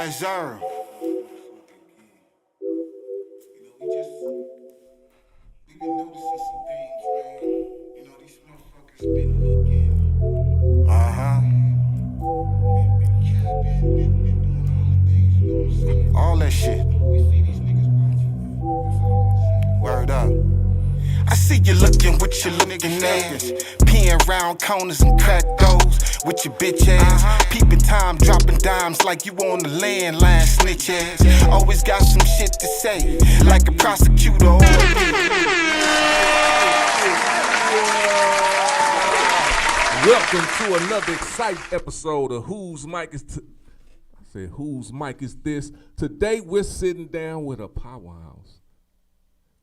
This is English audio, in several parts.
Yes, sir. We been noticing some things, man. These motherfuckers been looking, Uh-huh. been capping, been doing all the things, you know what I'm saying? All that shit. We see these niggas watching, man. That's all I'm saying. Word up. I see you looking with your looking ass. Peeing round corners and crack doors with your bitch ass. Peeping time, dropping dimes like you on the landline, snitch ass. Always got some shit to say, like a prosecutor or Welcome to another exciting episode of Whose Mic Is I said, Whose Mic Is This? Today we're sitting down with a powerhouse.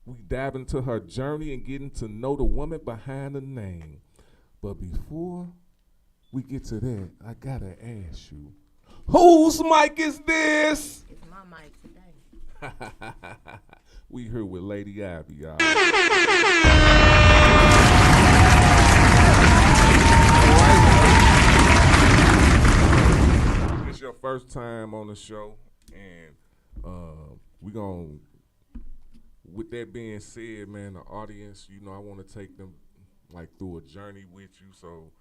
We dive into her journey and getting to know the woman behind the name. But before we get to that, I gotta ask you, whose mic is this? It's my mic today. We here with Lady Ivy, y'all. It's your first time on the show, and we gonna. With that being said, man, the audience, I want to take them like through a journey with you, so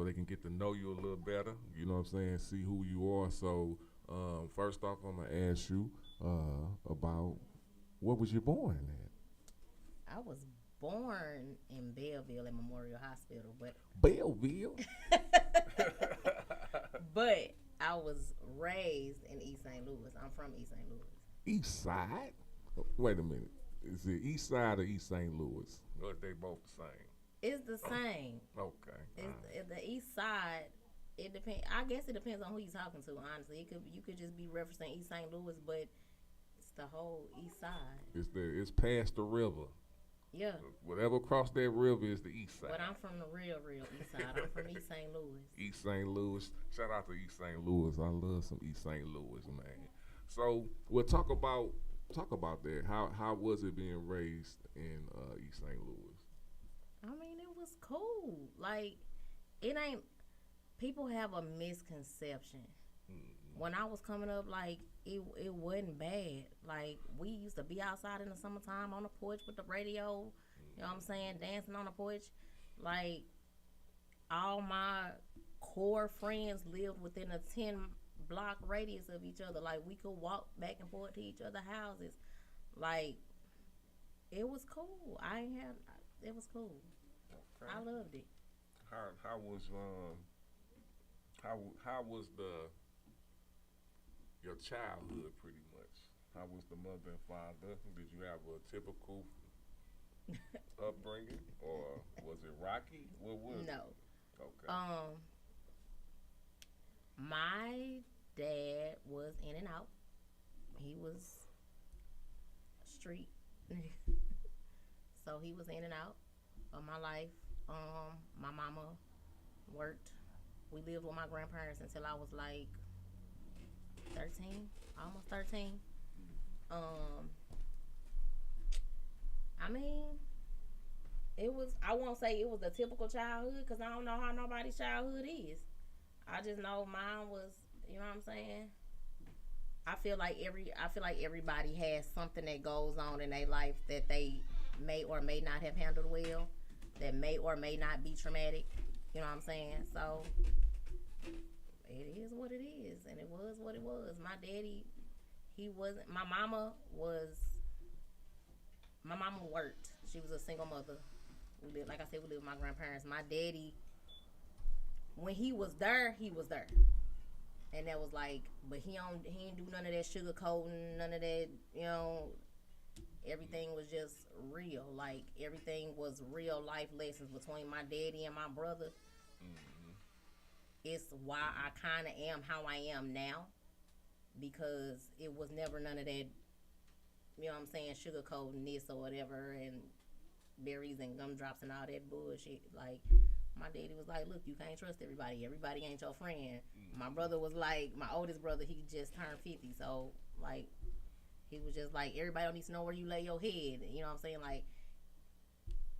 they can get to know you a little better. You know what I'm saying? See who you are. So first off, I'm gonna ask you about what was you born at? I was born in Belleville at Memorial Hospital, but Belleville. but I was raised in East St. Louis. I'm from East St. Louis. East Side? Wait a minute. Is it East Side or East St. Louis? Or are they both the same? It's the same. Okay. It's the East Side. It depends. I guess it depends on who you're talking to. Honestly, you could just be referencing East St. Louis, but it's the whole East Side. It's past the river. Yeah. Whatever across that river is the East Side. But I'm from the real East Side. I'm from East St. Louis. East St. Louis. Shout out to East St. Louis. I love some East St. Louis, man. So we'll talk about that. How was it being raised in East St. Louis? I mean, it was cool. Like, it ain't. People have a misconception. Mm-hmm. When I was coming up, like, it wasn't bad. Like, we used to be outside in the summertime on the porch with the radio. You know what I'm saying? Dancing on the porch. Like, all my core friends lived within a 10-block radius of each other. Like, we could walk back and forth to each other's houses. Like, it was cool. It was cool. Okay. I loved it. How was your childhood pretty much? How was the mother and father? Did you have a typical upbringing, or was it rocky? What was it? No. Okay. My dad was in and out. He was street. So he was in and out of my life. My mama worked. We lived with my grandparents until I was like 13, almost 13. I mean, I won't say it was a typical childhood because I don't know how nobody's childhood is. I just know mine was, you know what I'm saying? I feel like everybody has something that goes on in their life that they may or may not have handled well, that may or may not be traumatic. You know what I'm saying? So it is what it is, and it was what it was. My daddy, he wasn't. My mama worked. She was a single mother. Like I said, we lived with my grandparents. My daddy, when he was there, he was there. And that was like, but he didn't do none of that sugar coating, none of that, everything was just real. Like, everything was real life lessons between my daddy and my brother. Mm-hmm. It's why I kind of am how I am now, because it was never none of that, you know what I'm saying, sugar coating this or whatever, and berries and gumdrops and all that bullshit. Like, my daddy was like, look, you can't trust everybody. Everybody ain't your friend. Mm-hmm. My brother was like, my oldest brother, he just turned 50. So, like, he was just like, everybody don't need to know where you lay your head. You know what I'm saying? Like,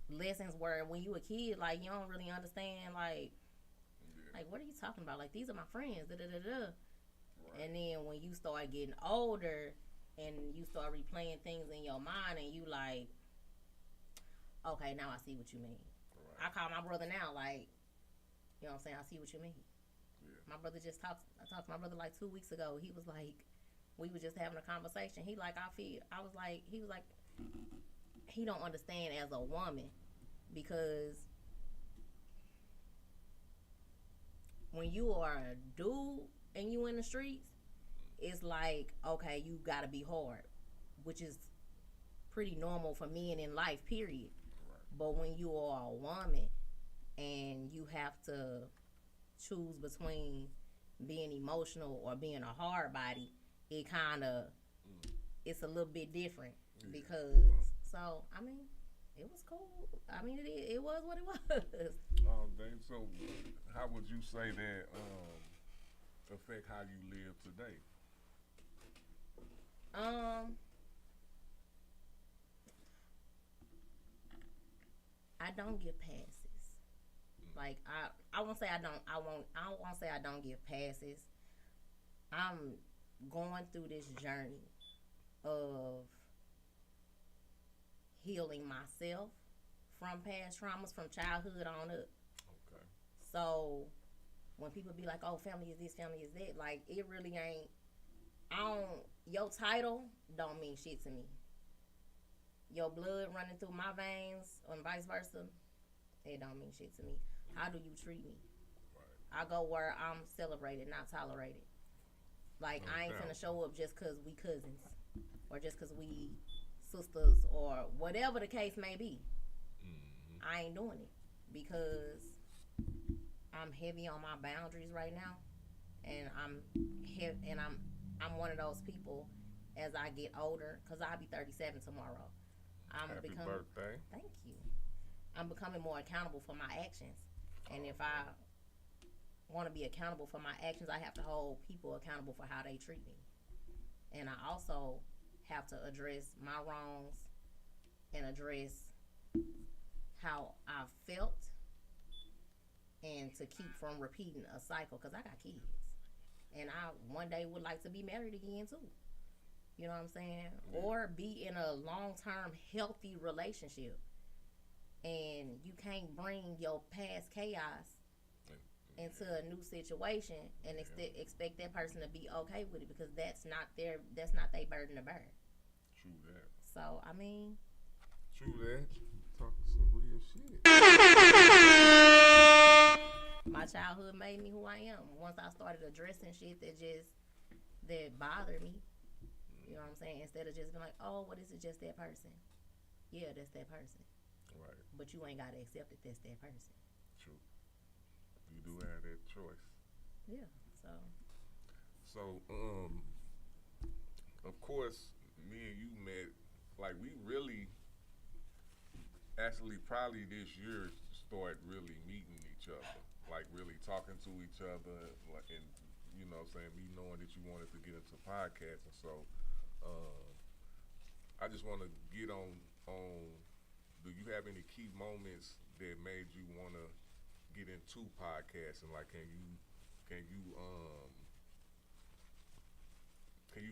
lessons where when you a kid, like, you don't really understand, like, what are you talking about? Like, these are my friends, da-da-da-da. And then when you start getting older and you start replaying things in your mind and you like, okay, now I see what you mean. I call my brother now, like, you know what I'm saying? I see what you mean. Yeah. My brother I talked to my brother like 2 weeks ago. He was like, we were just having a conversation. He was like, he don't understand as a woman because when you are a dude and you in the streets, it's like, okay, you gotta be hard, which is pretty normal for men in life, period. Right. But when you are a woman and you have to choose between being emotional or being a hard body, it kind of, it's a little bit different because, so, I mean, it was cool. I mean, it was what it was. Dave, so how would you say that affect how you live today? I don't give passes. Like I won't say I don't say I don't give passes. I'm going through this journey of healing myself from past traumas from childhood on up. Okay. So when people be like, "Oh, family is this, family is that," like it really ain't. Your title don't mean shit to me. Your blood running through my veins and vice versa, it don't mean shit to me. How do you treat me? Right. I go where I'm celebrated, not tolerated. Like, No I ain't doubt. finna show up just because we cousins or just because we sisters or whatever the case may be. Mm-hmm. I ain't doing it because I'm heavy on my boundaries right now, and I'm one of those people as I get older, because I'll be 37 tomorrow. Happy birthday. Thank you. I'm becoming more accountable for my actions. And if I want to be accountable for my actions, I have to hold people accountable for how they treat me. And I also have to address my wrongs and address how I felt and to keep from repeating a cycle, because I got kids. And I one day would like to be married again too. You know what I'm saying? Yeah. Or be in a long-term healthy relationship. And you can't bring your past chaos into a new situation and expect that person to be okay with it, because that's not their burden to bear. True that. So I mean, True that. Talking some real shit. my childhood made me who I am. Once I started addressing shit that bothered me, you know what I'm saying? Instead of just being like, oh, what is it, just that person? Yeah, that's that person. Right. But you ain't gotta accept that that's that person. True. You do have that choice. Yeah. So, of course, me and you met, like, we really, actually, probably this year, started really meeting each other. Like, really talking to each other, like, and, you know what I'm saying, me knowing that you wanted to get into podcasting. So, I just want to get on, do you have any key moments that made you want to get into podcasting? Like, can you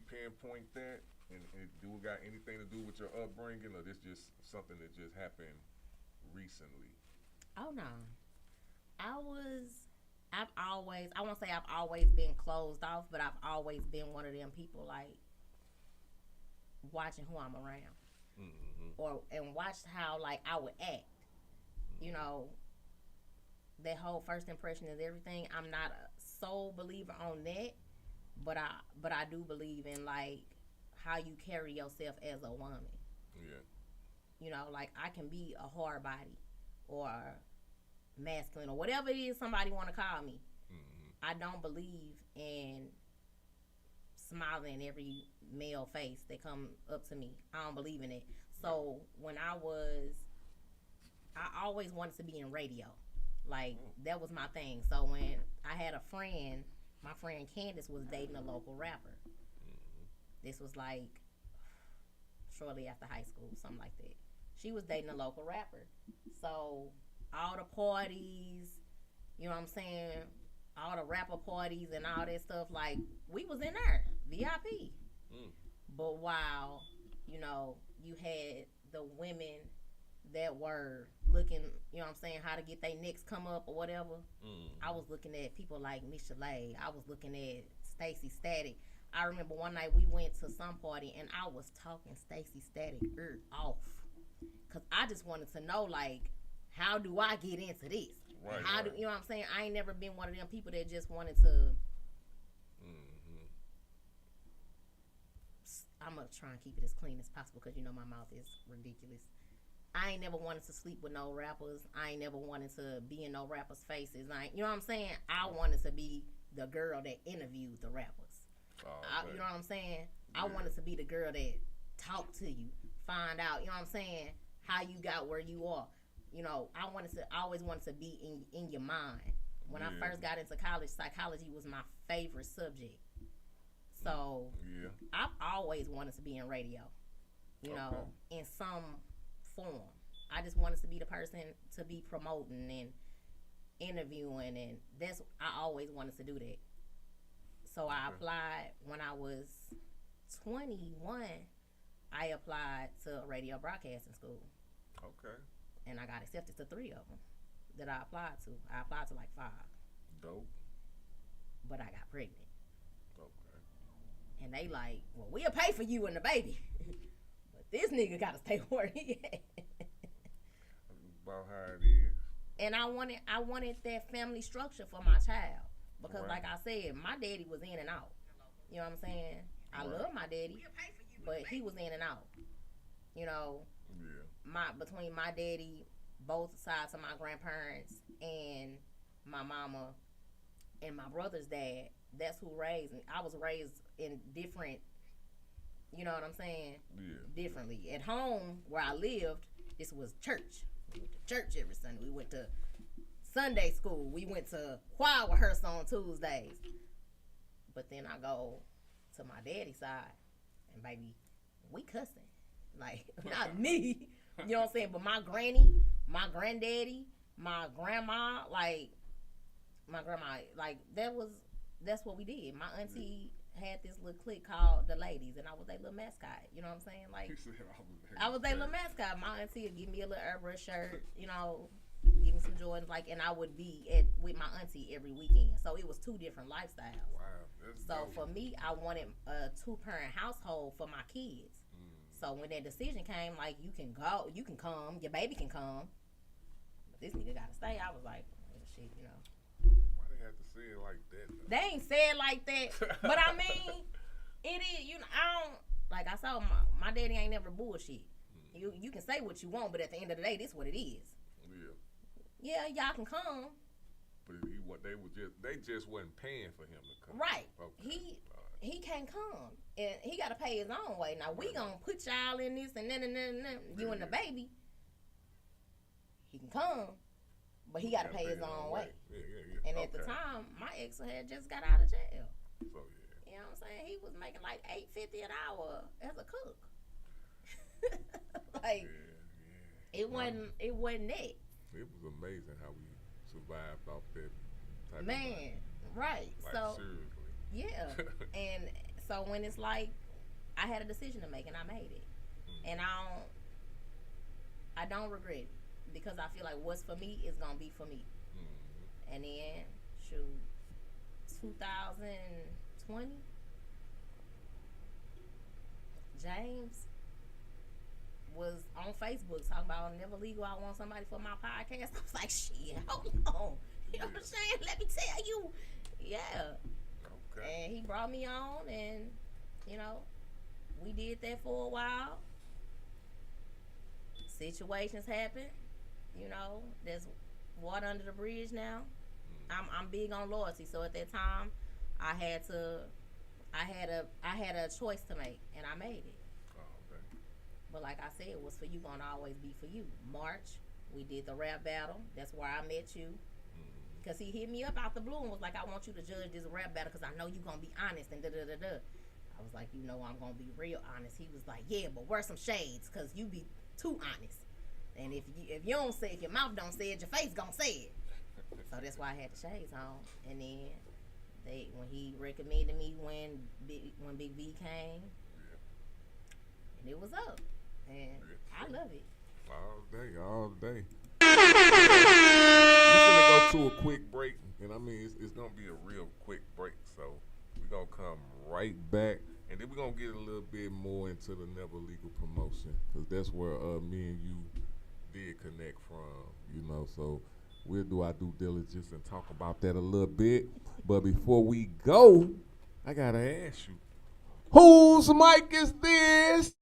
pinpoint that? And do it got anything to do with your upbringing, or this just something that just happened recently? Oh no. I won't say I've always been closed off, but I've always been one of them people like watching who I'm around. Mm-hmm. And watched how like I would act. You know, that whole first impression is everything. I'm not a sole believer on that, but I do believe in like how you carry yourself as a woman. Yeah. You know, like I can be a hard body or masculine or whatever it is somebody want to call me. Mm-hmm. I don't believe in smiling in every male face that come up to me. I don't believe in it. So when I always wanted to be in radio. Like, that was my thing. So when I had a friend, my friend Candace was dating a local rapper. This was like shortly after high school, something like that. She was dating a local rapper. So all the parties, you know what I'm saying, all the rapper parties and all that stuff, like, we was in there, VIP. But while, you know, you had the women that were looking, you know what I'm saying, how to get their necks come up or whatever, I was looking at people like Michelet. I was looking at Stacey Static. I remember one night we went to some party and I was talking Stacey Static off. Because I just wanted to know, like, how do I get into this? Right, How right. do, you know what I'm saying? I ain't never been one of them people that just wanted to. I'm going to try and keep it as clean as possible because, you know, my mouth is ridiculous. I ain't never wanted to sleep with no rappers. I ain't never wanted to be in no rappers' faces. You know what I'm saying? I wanted to be the girl that interviewed the rappers. You know what I'm saying? I wanted to be the girl that talked to you, find out, you know what I'm saying, how you got where you are. You know, I always wanted to be in your mind. When I first got into college, psychology was my favorite subject. So I've always wanted to be in radio, you know, in some form. I just wanted to be the person to be promoting and interviewing, and I always wanted to do that. So I applied when I was 21. I applied to a radio broadcasting school. Okay. And I got accepted to 3 of them that I applied to. I applied to like 5. Dope. But I got pregnant. Okay. And they like, well, we'll pay for you and the baby. But this nigga got to stay where he at. About how it is. And I wanted that family structure for my child. Because like I said, my daddy was in and out. You know what I'm saying? I love my daddy, but he was in and out. You know, between my daddy, both sides of my grandparents, and my mama and my brother's dad, that's who raised me. I was raised in different, you know what I'm saying? Yeah. Differently. At home, where I lived, this was church. We went to church every Sunday. We went to Sunday school. We went to choir rehearsal on Tuesdays. But then I go to my daddy's side, and baby, we cussing. Like, not me. You know what I'm saying? But my granny, my granddaddy, my grandma, like, my grandma, like, that's what we did. My auntie had this little clique called the Ladies, and I was their little mascot. You know what I'm saying? Like, I was their little mascot. My auntie would give me a little airbrush shirt, you know, give me some Jordans, like, and I would be with my auntie every weekend. So it was 2 different lifestyles. Wow. So for me, I wanted a 2-parent household for my kids. So when that decision came, like, you can go, you can come, your baby can come, but this nigga gotta stay. I was like, well, shit, you know. Why they have to say it like that, though? They ain't said like that, but I mean, it is. You know, I don't like. I saw my daddy ain't never bullshit. You can say what you want, but at the end of the day, this what it is. Yeah, y'all can come. But they just wasn't paying for him to come. Right. Okay. He can't come, and he got to pay his own way. Now we gonna put y'all in this and then you and the baby. He can come, but he got to pay his own way. Yeah. And at the time, my ex had just got out of jail. So You know what I'm saying? He was making like $8.50 an hour as a cook. Like, it wasn't that. It was amazing how we survived off that type of Man, money. right. Like, So seriously. yeah. And so when it's like, I had a decision to make and I made it. And I don't regret it, because I feel like what's for me is gonna be for me. And then, shoot, 2020, James was on Facebook talking about never legal. I want somebody for my podcast. I was like, shit, hold on. You know what I'm saying? Let me tell you. Yeah. Okay. And he brought me on, and, you know, we did that for a while. Situations happen. You know, there's water under the bridge now. I'm big on loyalty, so at that time, I had a choice to make, and I made it. But like I said, what's for you gonna always be for you. March, we did the rap battle. That's where I met you. Because he hit me up out the blue and was like, I want you to judge this rap battle because I know you going to be honest and da-da-da-da. I was like, you know I'm going to be real honest. He was like, yeah, but wear some shades because you be too honest. And if you don't say, if your mouth don't say it, your face going to say it. So that's why I had the shades on. And then when he recommended me when Big V came, and it was up. And I love it. All day. We're gonna go to a quick break, and I mean it's gonna be a real quick break. So we're gonna come right back, and then we're gonna get a little bit more into the Never Legal promotion, because that's where me and you did connect from, you know. So we'll do our due diligence and talk about that a little bit. But before we go, I gotta ask you, whose mic is this?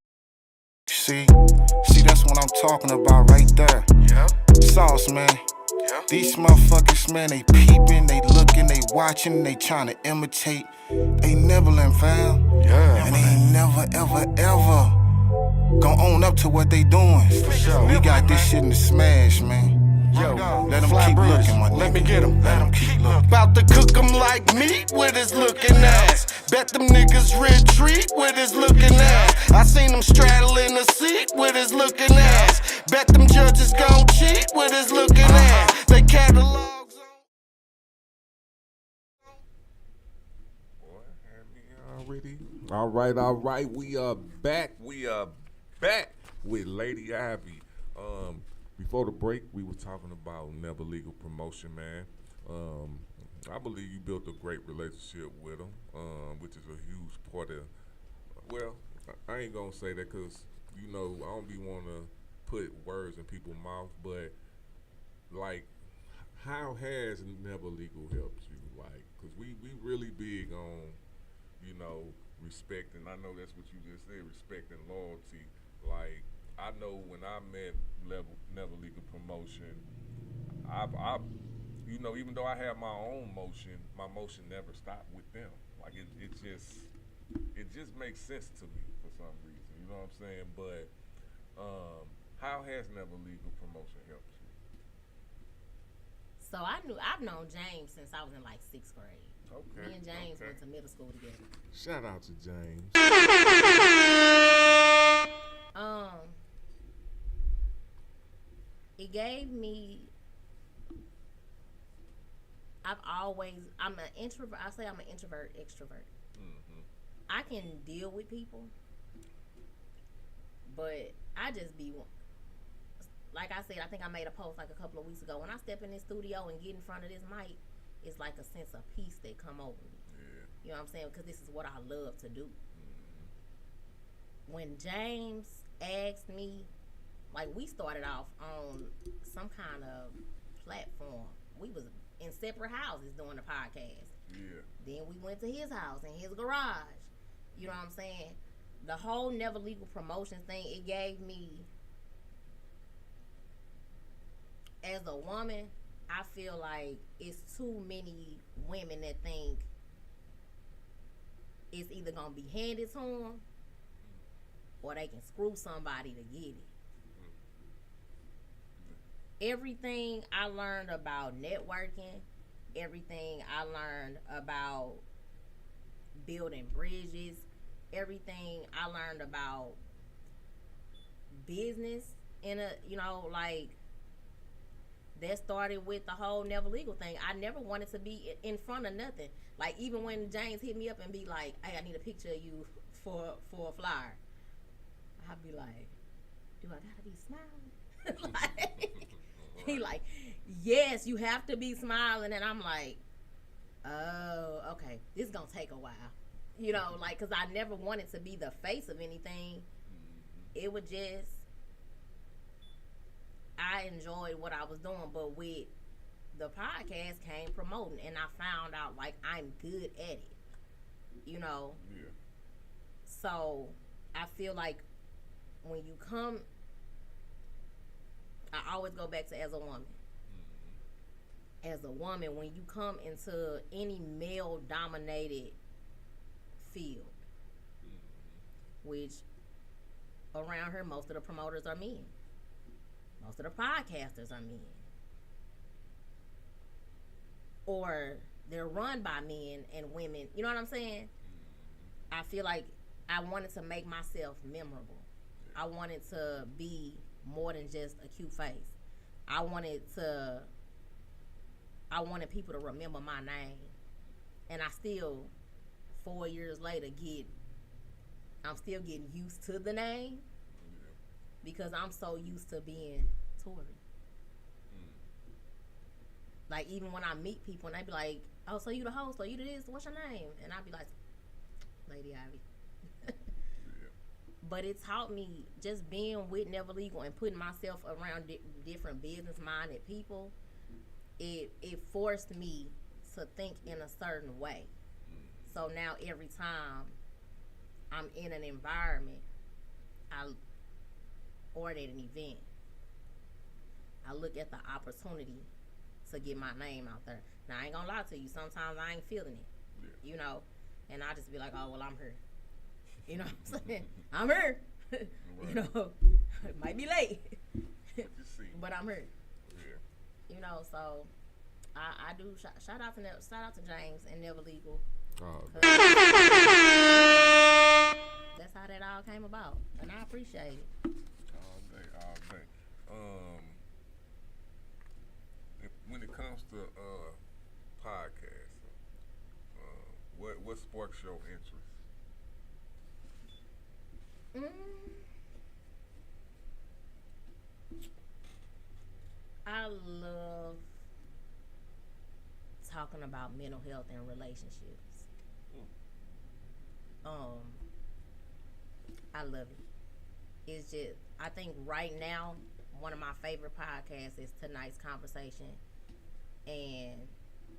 See, that's what I'm talking about right there. Yeah. Sauce, man. Yeah. These motherfuckers, man, they peeping, they looking, they watching, they trying to imitate. They nibbling, fam. Yeah. And they ain't never, ever gonna own up to what they doing. For sure. We got this shit in the smash, man. Yo, let them keep looking, my nigga. Let me get them. Let them keep looking. About to cook them like meat with his looking ass. Bet them niggas retreat with his looking ass. I seen him straddling the seat with his looking ass. Bet them judges gon' cheat with his looking ass. They catalogs Boy, had me already. All right. We are back with Lady Ivy. Before the break, we were talking about Never Legal promotion, man. I believe you built a great relationship with them, which is a huge part of. Well, I ain't gonna say that because you know I don't be want to put words in people's mouth, but like, how has Never Legal helped you? Like, because we really big on, you know, respect, and I know that's what you just said, respect and loyalty. Like, I know when I met Never Legal promotion, I you know, even though I have my own motion, my motion never stopped with them. Like it just makes sense to me for some reason. You know what I'm saying? But how has Never Legal promotion helped you? So I've known James since I was in like 6th grade. Okay. Me and James went to middle school together. Shout out to James. It gave me. I'm an introvert. I say I'm an introvert, extrovert. Mm-hmm. I can deal with people, but I just be one. Like I said, I think I made a post like a couple of weeks ago. When I step in this studio and get in front of this mic, it's like a sense of peace that come over me. Yeah. You know what I'm saying? Because this is what I love to do. Mm-hmm. When James asked me, like, we started off on some kind of platform. We was in separate houses doing the podcast. Yeah. Then we went to his house in his garage. You know what I'm saying? The whole Never Legal promotion thing, it gave me, as a woman, I feel like it's too many women that think it's either gonna be handed to them or they can screw somebody to get it. Everything I learned about networking, everything I learned about building bridges, everything I learned about business that started with the whole Never Legal thing. I never wanted to be in front of nothing. Like, even when James hit me up and be like, hey, I need a picture of you for a flyer, I'd be like, do I gotta be smiling? He like, yes, you have to be smiling. And I'm like, oh, okay, this is gonna take a while. You know, like, because I never wanted to be the face of anything. It would just, I enjoyed what I was doing, but with the podcast came promoting, and I found out, like, I'm good at it. You know? Yeah. So, I feel like when you come, I always go back to as a woman. Mm-hmm. As a woman, when you come into any male-dominated field, which around here, most of the promoters are men. Most of the podcasters are men. Or they're run by men and women. You know what I'm saying? Mm-hmm. I feel like I wanted to make myself memorable. I wanted to be more than just a cute face. I wanted to I wanted people to remember my name. And I still, 4 years later, I'm still getting used to the name because I'm so used to being Tori. Like, even when I meet people and they be like, oh, so you the host, or you the this, what's your name? And I be like, Lady Ivy. But it taught me just being with Never Legal and putting myself around different business-minded people. It forced me to think in a certain way. So now every time I'm in an environment, or at an event, I look at the opportunity to get my name out there. Now, I ain't gonna lie to you. Sometimes I ain't feeling it, you know, and I just be like, oh, well, I'm here. You know what I'm saying? I'm here. You know, it might be late, but I'm here. You know, so I do shout out to James and Never Legal. That's how that all came about, and I appreciate it. All day. When it comes to podcasting, what sparks your interest? I love talking about mental health and relationships. I love it. It's just, I think right now, one of my favorite podcasts is Tonight's Conversation. And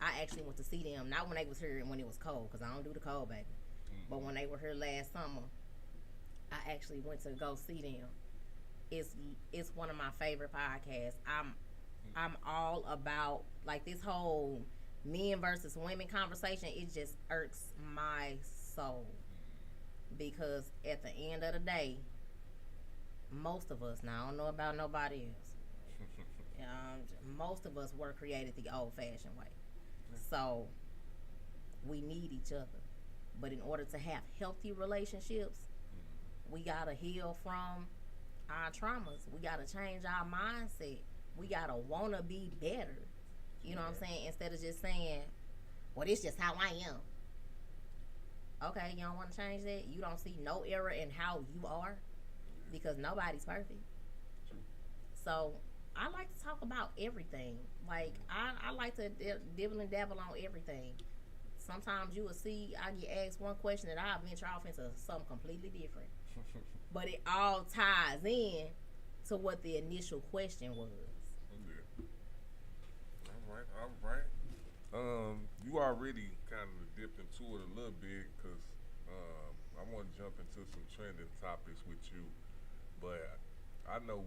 I actually went to see them, not when they was here and when it was cold, because I don't do the cold, baby. But when they were here last summer, I actually went to go see them. It's one of my favorite podcasts. I'm all about, like, this whole men versus women conversation. It just irks my soul, because at the end of the day, most of us, now I don't know about nobody else, most of us were created the old-fashioned way. So we need each other. But in order to have healthy relationships, we gotta heal from our traumas. We gotta change our mindset. We gotta wanna be better. You know what I'm saying? Instead of just saying, well, this just how I am. Okay, you don't want to change that? You don't see no error in how you are? Because nobody's perfect. So I like to talk about everything. Like, I like to dibble and dabble on everything. Sometimes you will see I get asked one question and I'll venture off into something completely different. But it all ties in to what the initial question was. All right. You already kind of dipped into it a little bit, because I want to jump into some trending topics with you. But I know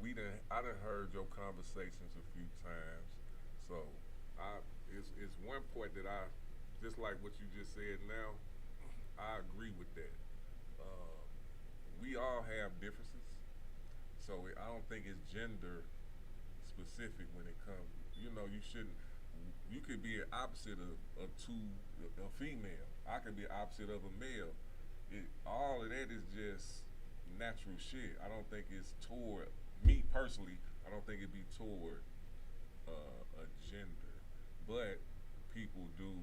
I done heard your conversations a few times. So it's one point that I, just like what you just said now, I agree with that. We all have differences. So I don't think it's gender specific when it comes, you could be an opposite of a female. I could be opposite of a male. All of that is just natural shit. I don't think it's toward me personally. I don't think it'd be toward a gender, but people do,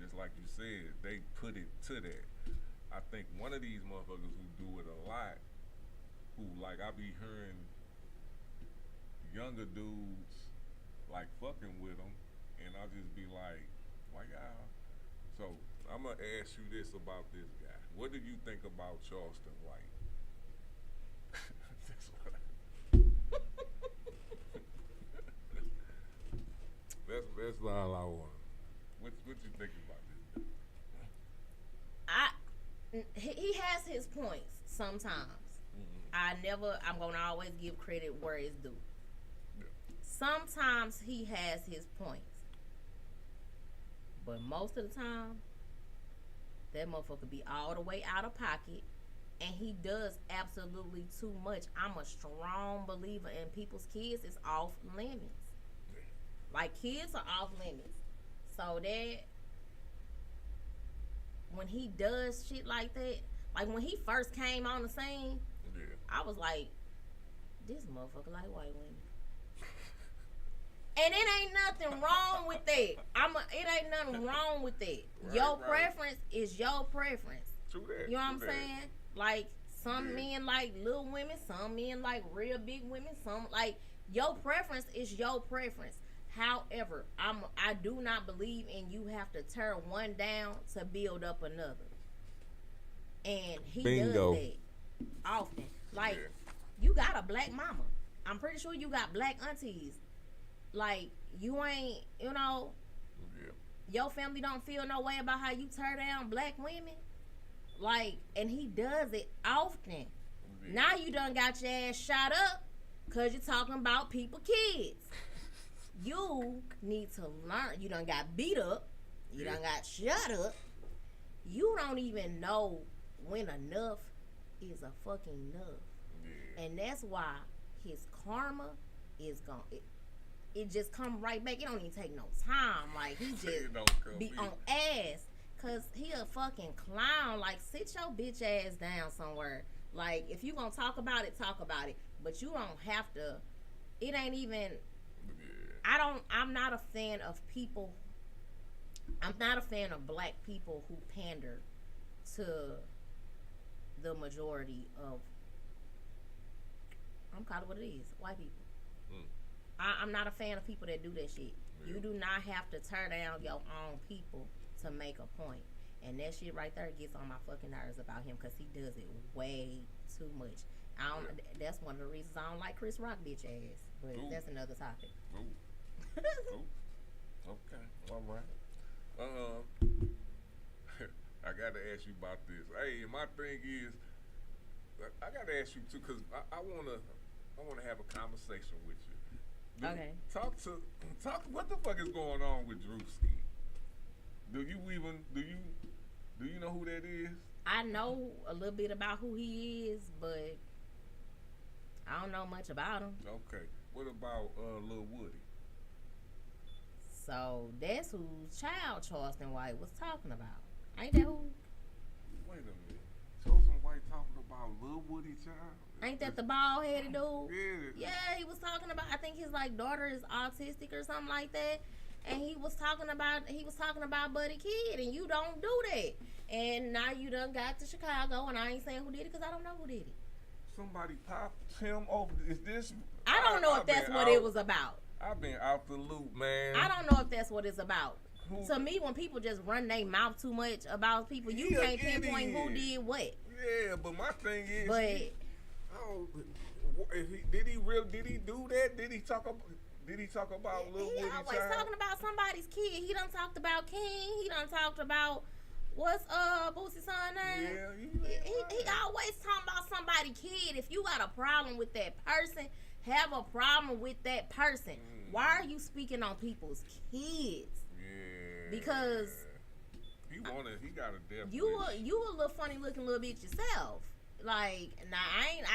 just like you said, they put it to that. I think one of these motherfuckers who do it a lot, who, like, I be hearing younger dudes like fucking with them, and I'll just be like, why y'all? So I'm gonna ask you this about this guy. What do you think about Charleston White? That's what that's all I want. What you think about this? He has his points sometimes. I'm gonna always give credit where it's due. Sometimes he has his points, but most of the time, that motherfucker be all the way out of pocket, and he does absolutely too much. I'm a strong believer in people's kids is off limits. Like, kids are off limits. So that when he does shit like that, like when he first came on the scene, I was like, this motherfucker like white women. And it ain't nothing wrong with that. It ain't nothing wrong with that. Your preference is your preference. True that. You know what I'm true that. saying? Like some men like little women, some men like real big women, some like your preference is your preference. However, I do not believe in you have to tear one down to build up another. And he Bingo. does that often. Like Yeah. you got a black mama. I'm pretty sure you got black aunties. Like you ain't, you know, Yeah. your family don't feel no way about how you tear down black women. Like, and he does it often. Yeah. Now you done got your ass shot up because you're talking about people kids. You need to learn. You done got beat up. You done got shot up. You don't even know when enough is a fucking enough. Yeah. And that's why his karma is gone. It just come right back. It don't even take no time. Like he just It don't come be either. on ass. Cause he a fucking clown. Like sit your bitch ass down somewhere. Like if you gonna talk about it, talk about it. But you don't have to. It ain't even. Yeah. I'm not a fan of people. I'm not a fan of black people who pander to the majority of. I'm calling it what it is. White people. I'm not a fan of people that do that shit. Yeah. You do not have to tear down your own people to make a point. And that shit right there gets on my fucking nerves about him because he does it way too much. That's one of the reasons I don't like Chris Rock bitch ass. But Ooh. that's another topic. Ooh. Ooh. Okay. All right. I gotta ask you about this. Hey, my thing is, I gotta ask you too, cause I wanna have a conversation with you. Okay. Talk. What the fuck is going on with Drewski? Do you know who that is? I know a little bit about who he is, but I don't know much about him. Okay. What about Lil Woody? So that's who child Charleston White was talking about. Ain't that who? Wait a minute. Chosen White talking about Lil Woody child? Ain't that the bald headed dude? Yeah. Yeah, he was talking about. I think his like daughter is autistic or something like that, and he was talking about Buddy Kid, and you don't do that. And now you done got to Chicago, and I ain't saying who did it because I don't know who did it. Somebody popped him over. Is this? I don't know if that's what it was about. I've been out the loop, man. I don't know if that's what it's about. Who- To me, when people just run their mouth too much about people, you He a can't pinpoint who idiot. did what. Yeah, but my thing is, But did he do that? Did he talk about Lil he Woody always child? talking about somebody's kid. He done talked about King. He done talked about what's Boosie's son name. Yeah, He always talking about somebody's kid. If you got a problem with that person, have a problem with that person. Why are you speaking on people's kids? Yeah. Because he got a death you wish. a little funny looking little bitch yourself. Like now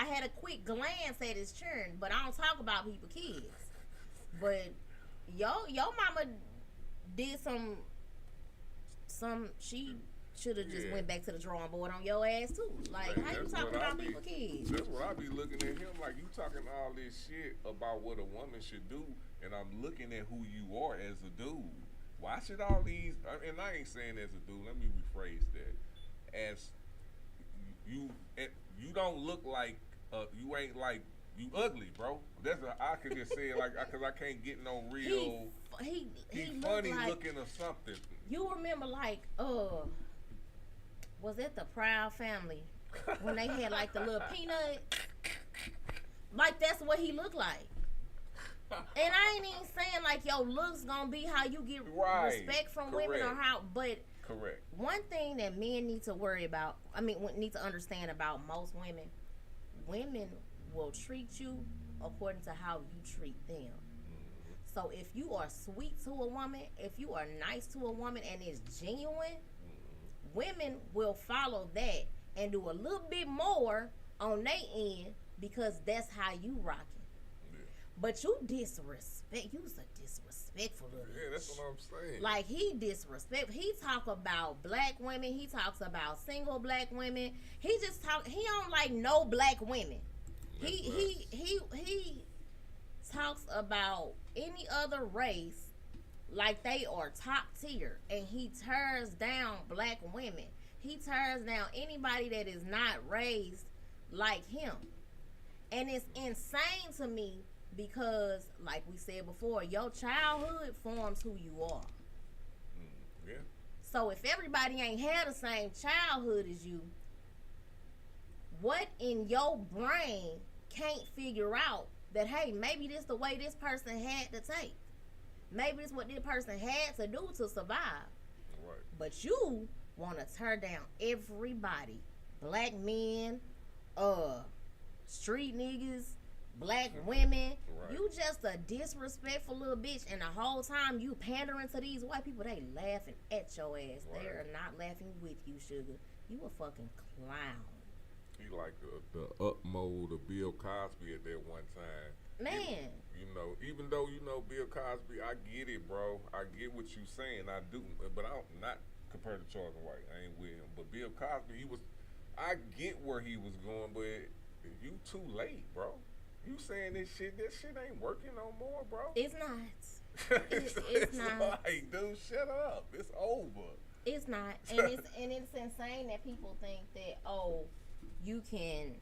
I had a quick glance at his churn, but I don't talk about people's kids. But your mama did some she should have just went back to the drawing board on your ass too. Like Man, how you that's talking what I about be- people's kids? That's what I be looking at him like. You talking all this shit about what a woman should do, and I'm looking at who you are as a dude. Why should all these? And I ain't saying as a dude. Let me rephrase that. As you don't look like you ain't like you ugly, bro. I could just say it like because I can't get no real. He He looked funny like, looking or something. You remember like was that the Proud Family when they had like the little peanut? Like that's what he looked like. And I ain't even saying like your looks gonna be how you get Right. respect from women or Correct. how, but Correct. one thing that men need to worry about, need to understand about most women, women will treat you according to how you treat them. So if you are sweet to a woman, if you are nice to a woman and it's genuine, women will follow that and do a little bit more on their end because that's how you rocking. But you you's a disrespectful little Yeah, that's bitch. what I'm saying. Like he disrespect. He talk about black women. He talks about single black women. He don't like no black women. He talks about any other race like they are top tier, and he tears down black women. He tears down anybody that is not raised like him. And it's insane to me because, like we said before, your childhood forms who you are. Yeah. So if everybody ain't had the same childhood as you, what in your brain can't figure out that, hey, maybe this the way this person had to take. Maybe this what this person had to do to survive. Right. But you want to tear down everybody. Black men, street niggas, black women. Right. You just a disrespectful little bitch, and the whole time you pandering to these white people, they laughing at your ass. Right. They are not laughing with you, sugar. You a fucking clown. He like the up mode of Bill Cosby at that one time. Man. You know, even though you know Bill Cosby, I get it, bro. I get what you saying. I do, but I'm not compared to Charles White. I ain't with him. But Bill Cosby, I get where he was going, but you too late, bro. You saying this shit? That shit ain't working no more, bro. It's not. It's not. Like, dude, shut up. It's over. It's not. And it's insane that people think that, oh, you can.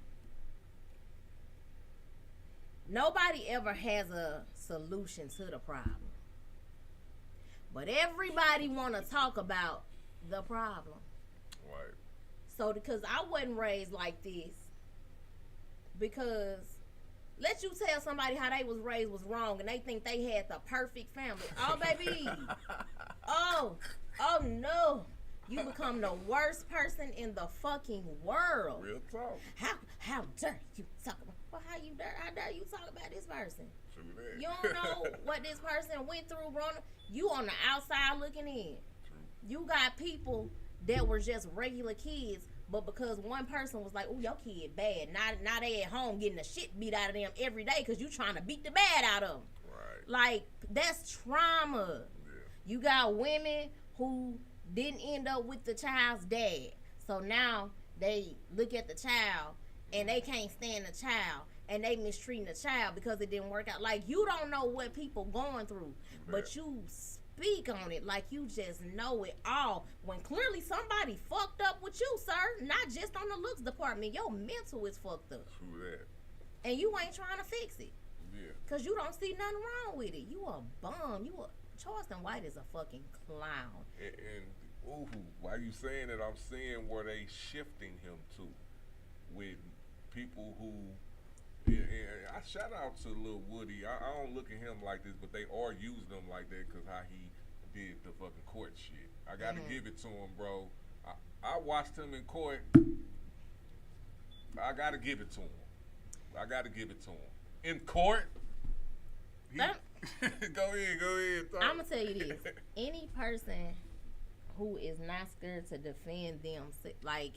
Nobody ever has a solution to the problem. But everybody want to talk about the problem. Right. So, because I wasn't raised like this, because let you tell somebody how they was raised was wrong and they think they had the perfect family. Oh, baby. Oh no. You become the worst person in the fucking world. Real talk. How dare you talk about? Well, how dare you talk about this person? True that. You don't know what this person went through, bro. You on the outside looking in. True. You got people that were just regular kids, but because one person was like, "Oh, your kid bad," now they at home getting the shit beat out of them every day because you trying to beat the bad out of them. Right. Like, that's trauma. Yeah. You got women who didn't end up with the child's dad, so now they look at the child and they can't stand the child and they mistreating the child because it didn't work out. Like, you don't know what people going through, but you speak on it like you just know it all, when clearly somebody fucked up with you, sir. Not just on the looks department. Your mental is fucked up, True that. and you ain't trying to fix it Yeah. because you don't see nothing wrong with it. You a bum. Charleston White is a fucking clown. And while you saying it, I'm seeing where they shifting him to with people who. And I shout out to Lil Woody. I don't look at him like this, but they are using him like that because how he did the fucking court shit. I gotta give it to him, bro. I watched him in court. I gotta give it to him. In court. Go ahead. Talk. I'm gonna tell you this: any person who is not scared to defend them, like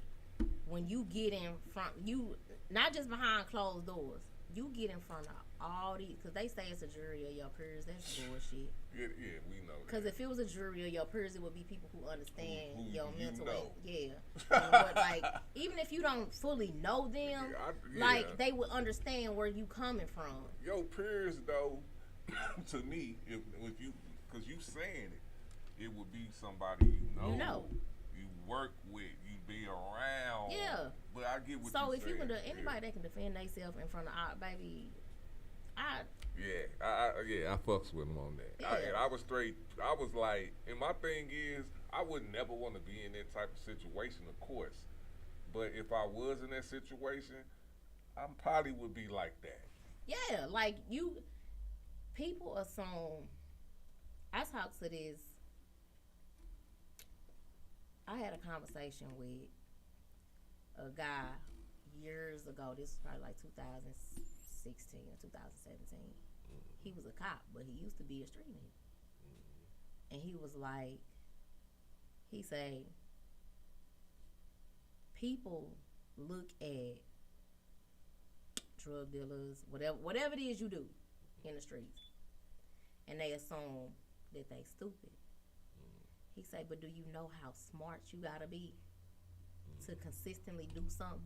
when you get in front, you not just behind closed doors, you get in front of all these, because they say it's a jury of your peers. That's bullshit. Yeah, we know. Because if it was a jury of your peers, it would be people who understand Who your you mental. know. Yeah. And what, like, even if you don't fully know them, like, they would understand where you coming from. Your peers, though, to me, if you, because you saying it would be somebody you know, you work with, you be around. Yeah. But I get what So you if saying. you can do anybody that can defend themselves in front of our baby, I fucks with him on that. Yeah. I was straight. I was like, and my thing is, I would never want to be in that type of situation, of course. But if I was in that situation, I probably would be like that. yeah, like people assume. I talked to this. I had a conversation with a guy years ago. This was probably like 2016 or 2017. He was a cop, but he used to be a street nigga. And he was like, he say, people look at drug dealers, whatever it is you do in the streets, and they assume that they stupid. He say, but do you know how smart you gotta be to consistently do something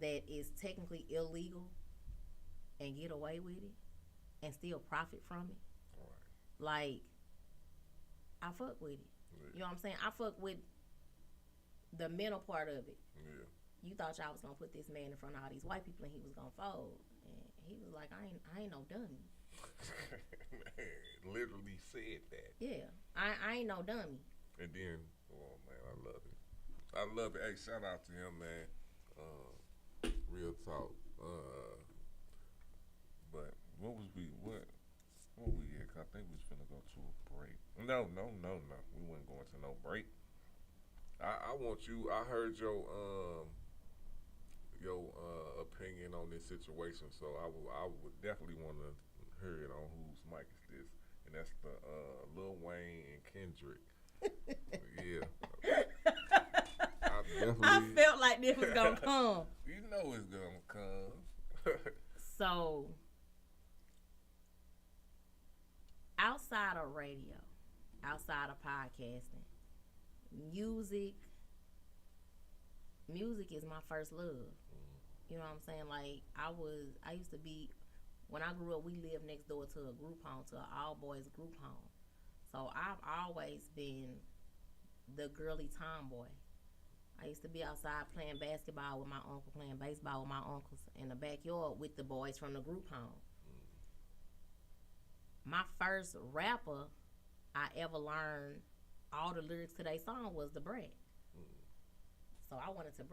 that is technically illegal and get away with it? and still profit from it. Like, I fuck with it. You know what I'm saying? I fuck with the mental part of it. Yeah. You thought y'all was gonna put this man in front of all these white people and he was gonna fold. And he was like, I ain't no dummy. Man, literally said that. Yeah. I ain't no dummy. And then, oh man, I love it. I love it. Hey, shout out to him, man. Real talk. But what we at? 'Cause I think we was finna go to a break. No. We wasn't going to no break. I want you. I heard your opinion on this situation, so I would definitely want to hear it on whose mic is this, and that's the Lil Wayne and Kendrick. Yeah. I felt like this was gonna come. You know it's gonna come. So, outside of radio, outside of podcasting, music is my first love. You know what I'm saying? Like, I used to be, when I grew up, we lived next door to a group home, to an all boys group home. So I've always been the girly tomboy. I used to be outside playing basketball with my uncle, playing baseball with my uncles in the backyard with the boys from the group home. My first rapper I ever learned all the lyrics to their song was Da Brat. So I wanted to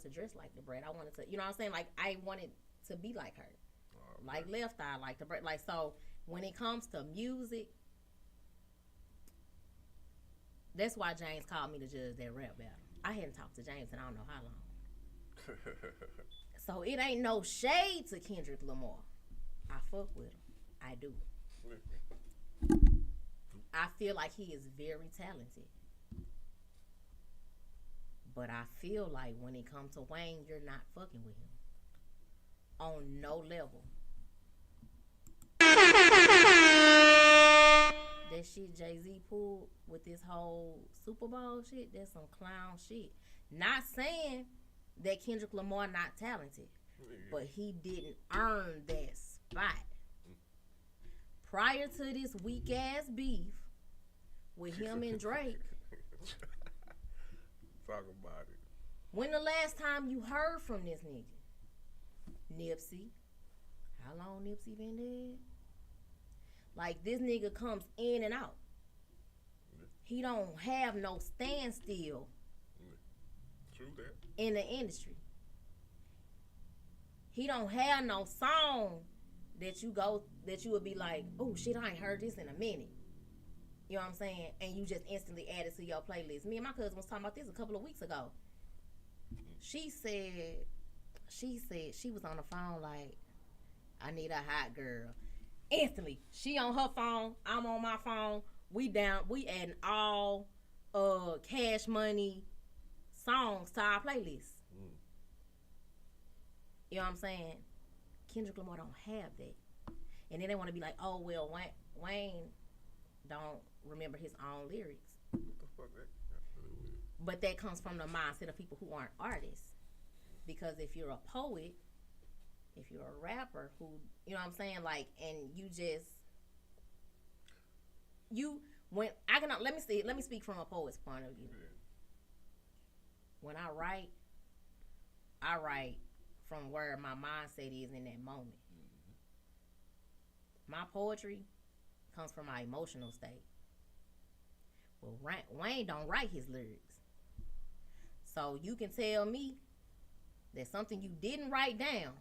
dress like Da Brat. I wanted to, you know what I'm saying? Like, I wanted to be like her. Like Left Eye, like Da Brat. Like, so when it comes to music, that's why James called me to judge that rap battle. I hadn't talked to James in I don't know how long. So it ain't no shade to Kendrick Lamar. I fuck with him. I do. I feel like he is very talented. But I feel like when it comes to Wayne, you're not fucking with him. On no level. That shit Jay-Z pulled with this whole Super Bowl shit, that's some clown shit. Not saying that Kendrick Lamar not talented, but he didn't earn that spot. Prior to this weak ass beef with him and Drake. Talk about it. When the last time you heard from this nigga? Nipsey. How long Nipsey been dead? Like, this nigga comes in and out. He don't have no standstill. True that. In the industry. He don't have no song that you would be like, oh shit, I ain't heard this in a minute. You know what I'm saying? And you just instantly add it to your playlist. Me and my cousin was talking about this a couple of weeks ago. She said she was on the phone like, I need a hot girl. Instantly, she on her phone, I'm on my phone. We adding all Cash Money songs to our playlist. You know what I'm saying? Kendrick Lamar don't have that. And then they want to be like, oh, well, Wayne don't remember his own lyrics. What the fuck that got to do with it? But that comes from the mindset of people who aren't artists. Because if you're a poet, if you're a rapper who, you know what I'm saying, like, and you just, let me speak from a poet's point of view. Yeah. When I write from where my mindset is in that moment. My poetry comes from my emotional state. Well, Wayne don't write his lyrics. So you can tell me that something you didn't write down,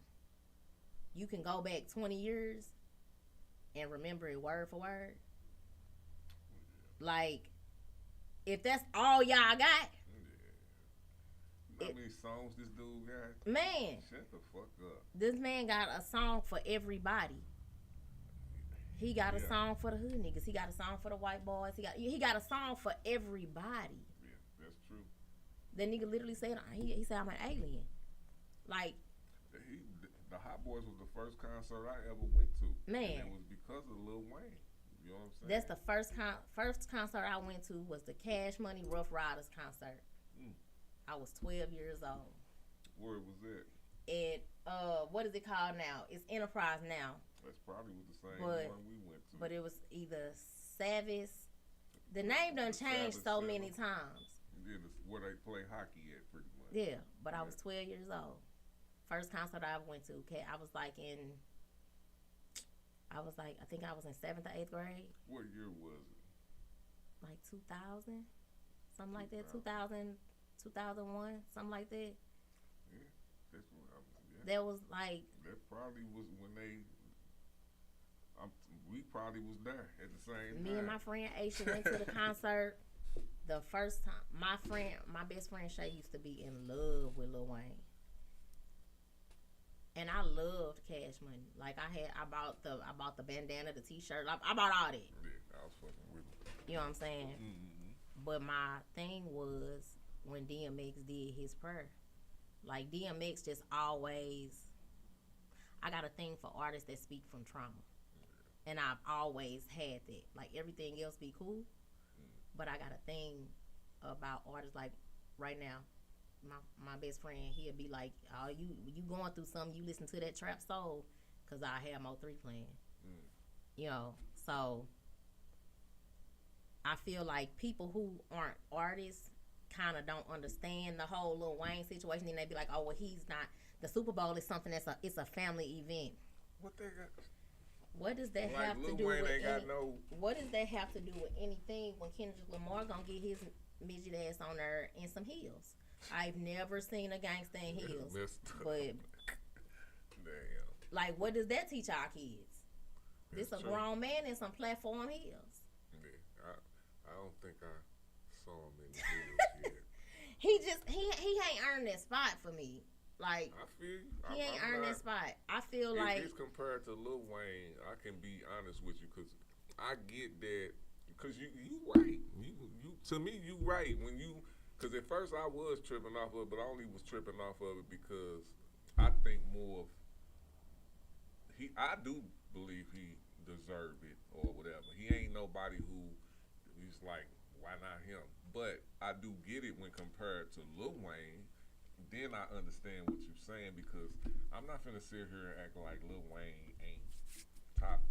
you can go back 20 years and remember it word for word. Like, if that's all y'all got. How many songs this dude got? Man. Shut the fuck up. This man got a song for everybody. He got a song for the hood niggas. He got a song for the white boys. He got a song for everybody. Yeah, that's true. That nigga literally said, he said, I'm an alien. Like, the Hot Boys was the first concert I ever went to. Man. And it was because of Lil Wayne. You know what I'm saying? That's the first concert I went to was the Cash Money Rough Riders concert. I was 12 years old. Where was it? It what is it called now? It's Enterprise now. That's probably was the same But- one we went to. but it was either Savis. The name done changed so Savis many Center. times. Yeah, that's where they play hockey at, pretty much. Yeah, but I was 12 years old. First concert I ever went to, I was like I think I was in 7th or 8th grade, What year was it? like 2000, something like that, 2000, 2001, something like that. That's what That was like, that probably was when they. We probably was there at the same time. me and my friend Aisha went to the concert. The first time, my best friend Shay used to be in love with Lil Wayne. And I loved Cash Money. Like I bought the bandana, the T-shirt. I bought all that. Yeah, I was fucking with him. You know what I'm saying? Mm-hmm. But my thing was when DMX did his prayer. Like DMX just always. I got a thing for artists that speak from trauma, and I've always had that. Like everything else be cool, but I got a thing about artists. Like right now, my best friend, he'll be like, "Oh, you going through something? You listen to that Trap Soul, cause I have Mo3 playing." You know, so I feel like people who aren't artists kind of don't understand the whole Lil Wayne situation. Then they be like, "Oh, well, he's not." The Super Bowl is something it's a family event. What they got? What does that Like have to Lil do Wayne with ain't got no. What does that have to do with anything when Kendrick Lamar gonna get his midget ass on there in some heels? I've never seen a gangster in heels, Messed up. but Damn. like, what does that teach our kids? This a That's true. grown man in some platform heels. Yeah, I don't think I saw him in the heels yet. He ain't earned that spot for me. Like I feel you. he ain't earned that spot. I feel If like it's compared to Lil Wayne, I can be honest with you because I get that. Because you right. You to me you right when you. Because at first I was tripping off of it, but I only was tripping off of it because I think more of I do believe he deserved it or whatever. He ain't nobody who he's like, why not him? But I do get it when compared to Lil Wayne. Then I understand what you're saying because I'm not finna sit here and act like Lil Wayne ain't top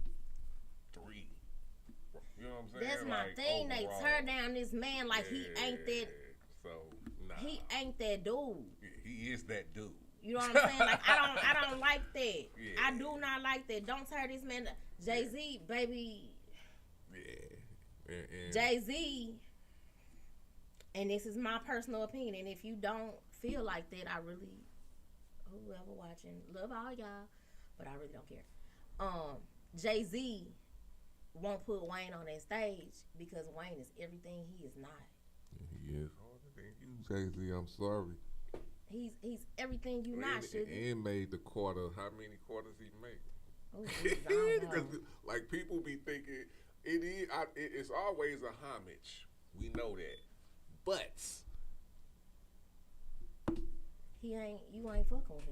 3. You know what I'm saying? that's my Like, thing. overall. They tear down this man like he ain't that. So nah, He ain't that dude. he is that dude. You know what I'm saying? Like I don't like that. Yeah. I do not like that. Don't tear this man. Jay-Z, baby. Yeah. And Jay-Z. And this is my personal opinion. And if you don't feel like that, I really, whoever watching, love all y'all, but I really don't care. Jay-Z won't put Wayne on that stage because Wayne is everything he is not. he is harder than you, Jay-Z. I'm sorry. He's everything you not, sugar. And made the quarter. How many quarters he made? Oh, Jesus, I don't know. Because like people be thinking it is. It's always a homage. We know that, but You ain't fucking with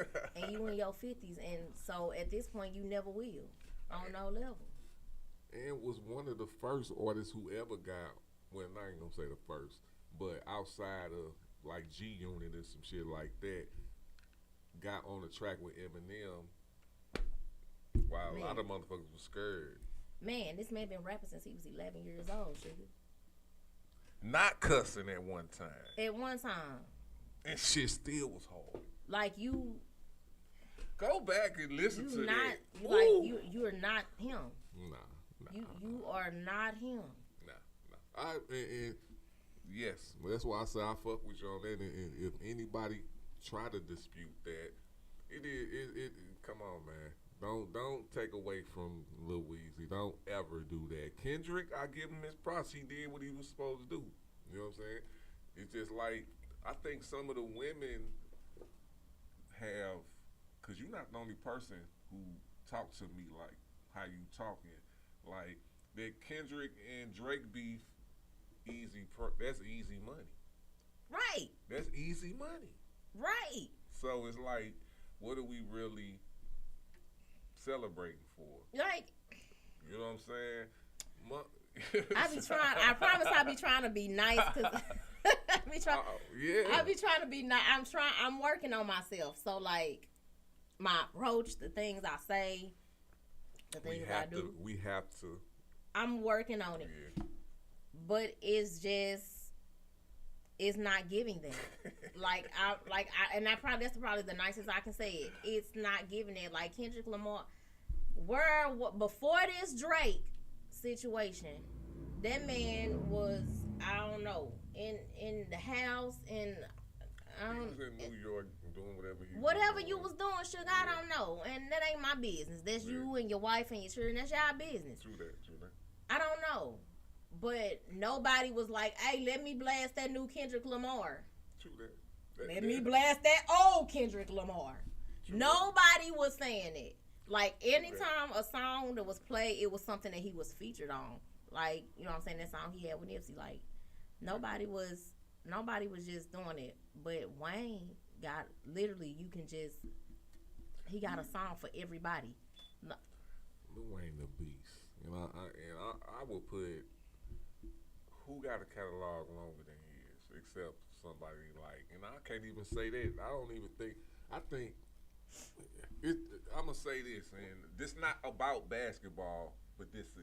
him. And you in your 50s, and so at this point you never will on no level. and was one of the first artists who ever got. Well, I ain't gonna say the first, but outside of like G Unit and some shit like that, got on the track with Eminem. While a lot of motherfuckers was scared. Man, this man been rapping since he was 11 years old, sugar. Not cussing at one time. At one time, And shit still was hard. like you Go back and listen to not that. like Woo! you're not him. Nah. You are not him. Nah. And yes, that's why I say I fuck with you on that. And if anybody try to dispute that, it come on, man. Don't take away from Lil Weezy. Don't ever do that. Kendrick, I give him his props. He did what he was supposed to do. You know what I'm saying? It's just like I think some of the women have, cause you're not the only person who talk to me like how you talking. Like that Kendrick and Drake beef, that's easy money. Right. That's easy money. Right. So it's like, what are we really celebrating for? Like You know what I'm saying? I be trying. I promise I be trying to be nice because I be trying. Yeah. I be trying to be nice. I'm working on myself. So like my approach, the things I say, The things I do. We have to. I'm working on it. Yeah. But it's not giving them. That's probably the nicest I can say it. It's not giving it. Like Kendrick Lamar, before this Drake situation, that man was, I don't know, in the house, and He was in New York doing whatever you was doing, sugar, I don't know, and that ain't my business. That's you and your wife and your children. That's y'all business. True that. I don't know. But nobody was like, hey, let me blast that new Kendrick Lamar. True that. Let me blast that old Kendrick Lamar. Nobody was saying it. Like, anytime a song that was played, it was something that he was featured on. Like, you know what I'm saying? That song he had with Nipsey. Like, nobody was just doing it. But Wayne got, literally, he got a song for everybody. Lil Wayne the beast. I will put, who got a catalog longer than his, except somebody like, and I can't even say that. I think, I'm going to say this, and this not about basketball, but this is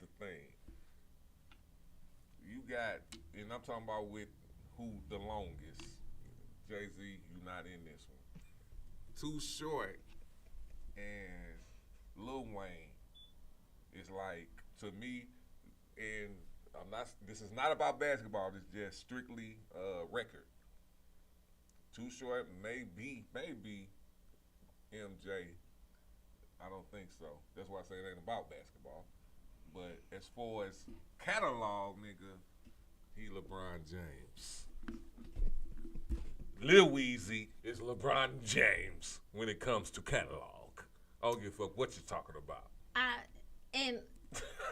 the thing. You got, and I'm talking about with who the longest. Jay-Z, you not in this one. Too Short and Lil Wayne is like, to me, and this is not about basketball, it's just strictly record. Too Short may be MJ. I don't think so. That's why I say it ain't about basketball. But as far as catalog, nigga, he LeBron James. Lil Weezy is LeBron James when it comes to catalog. I don't give a fuck what you're talking about. And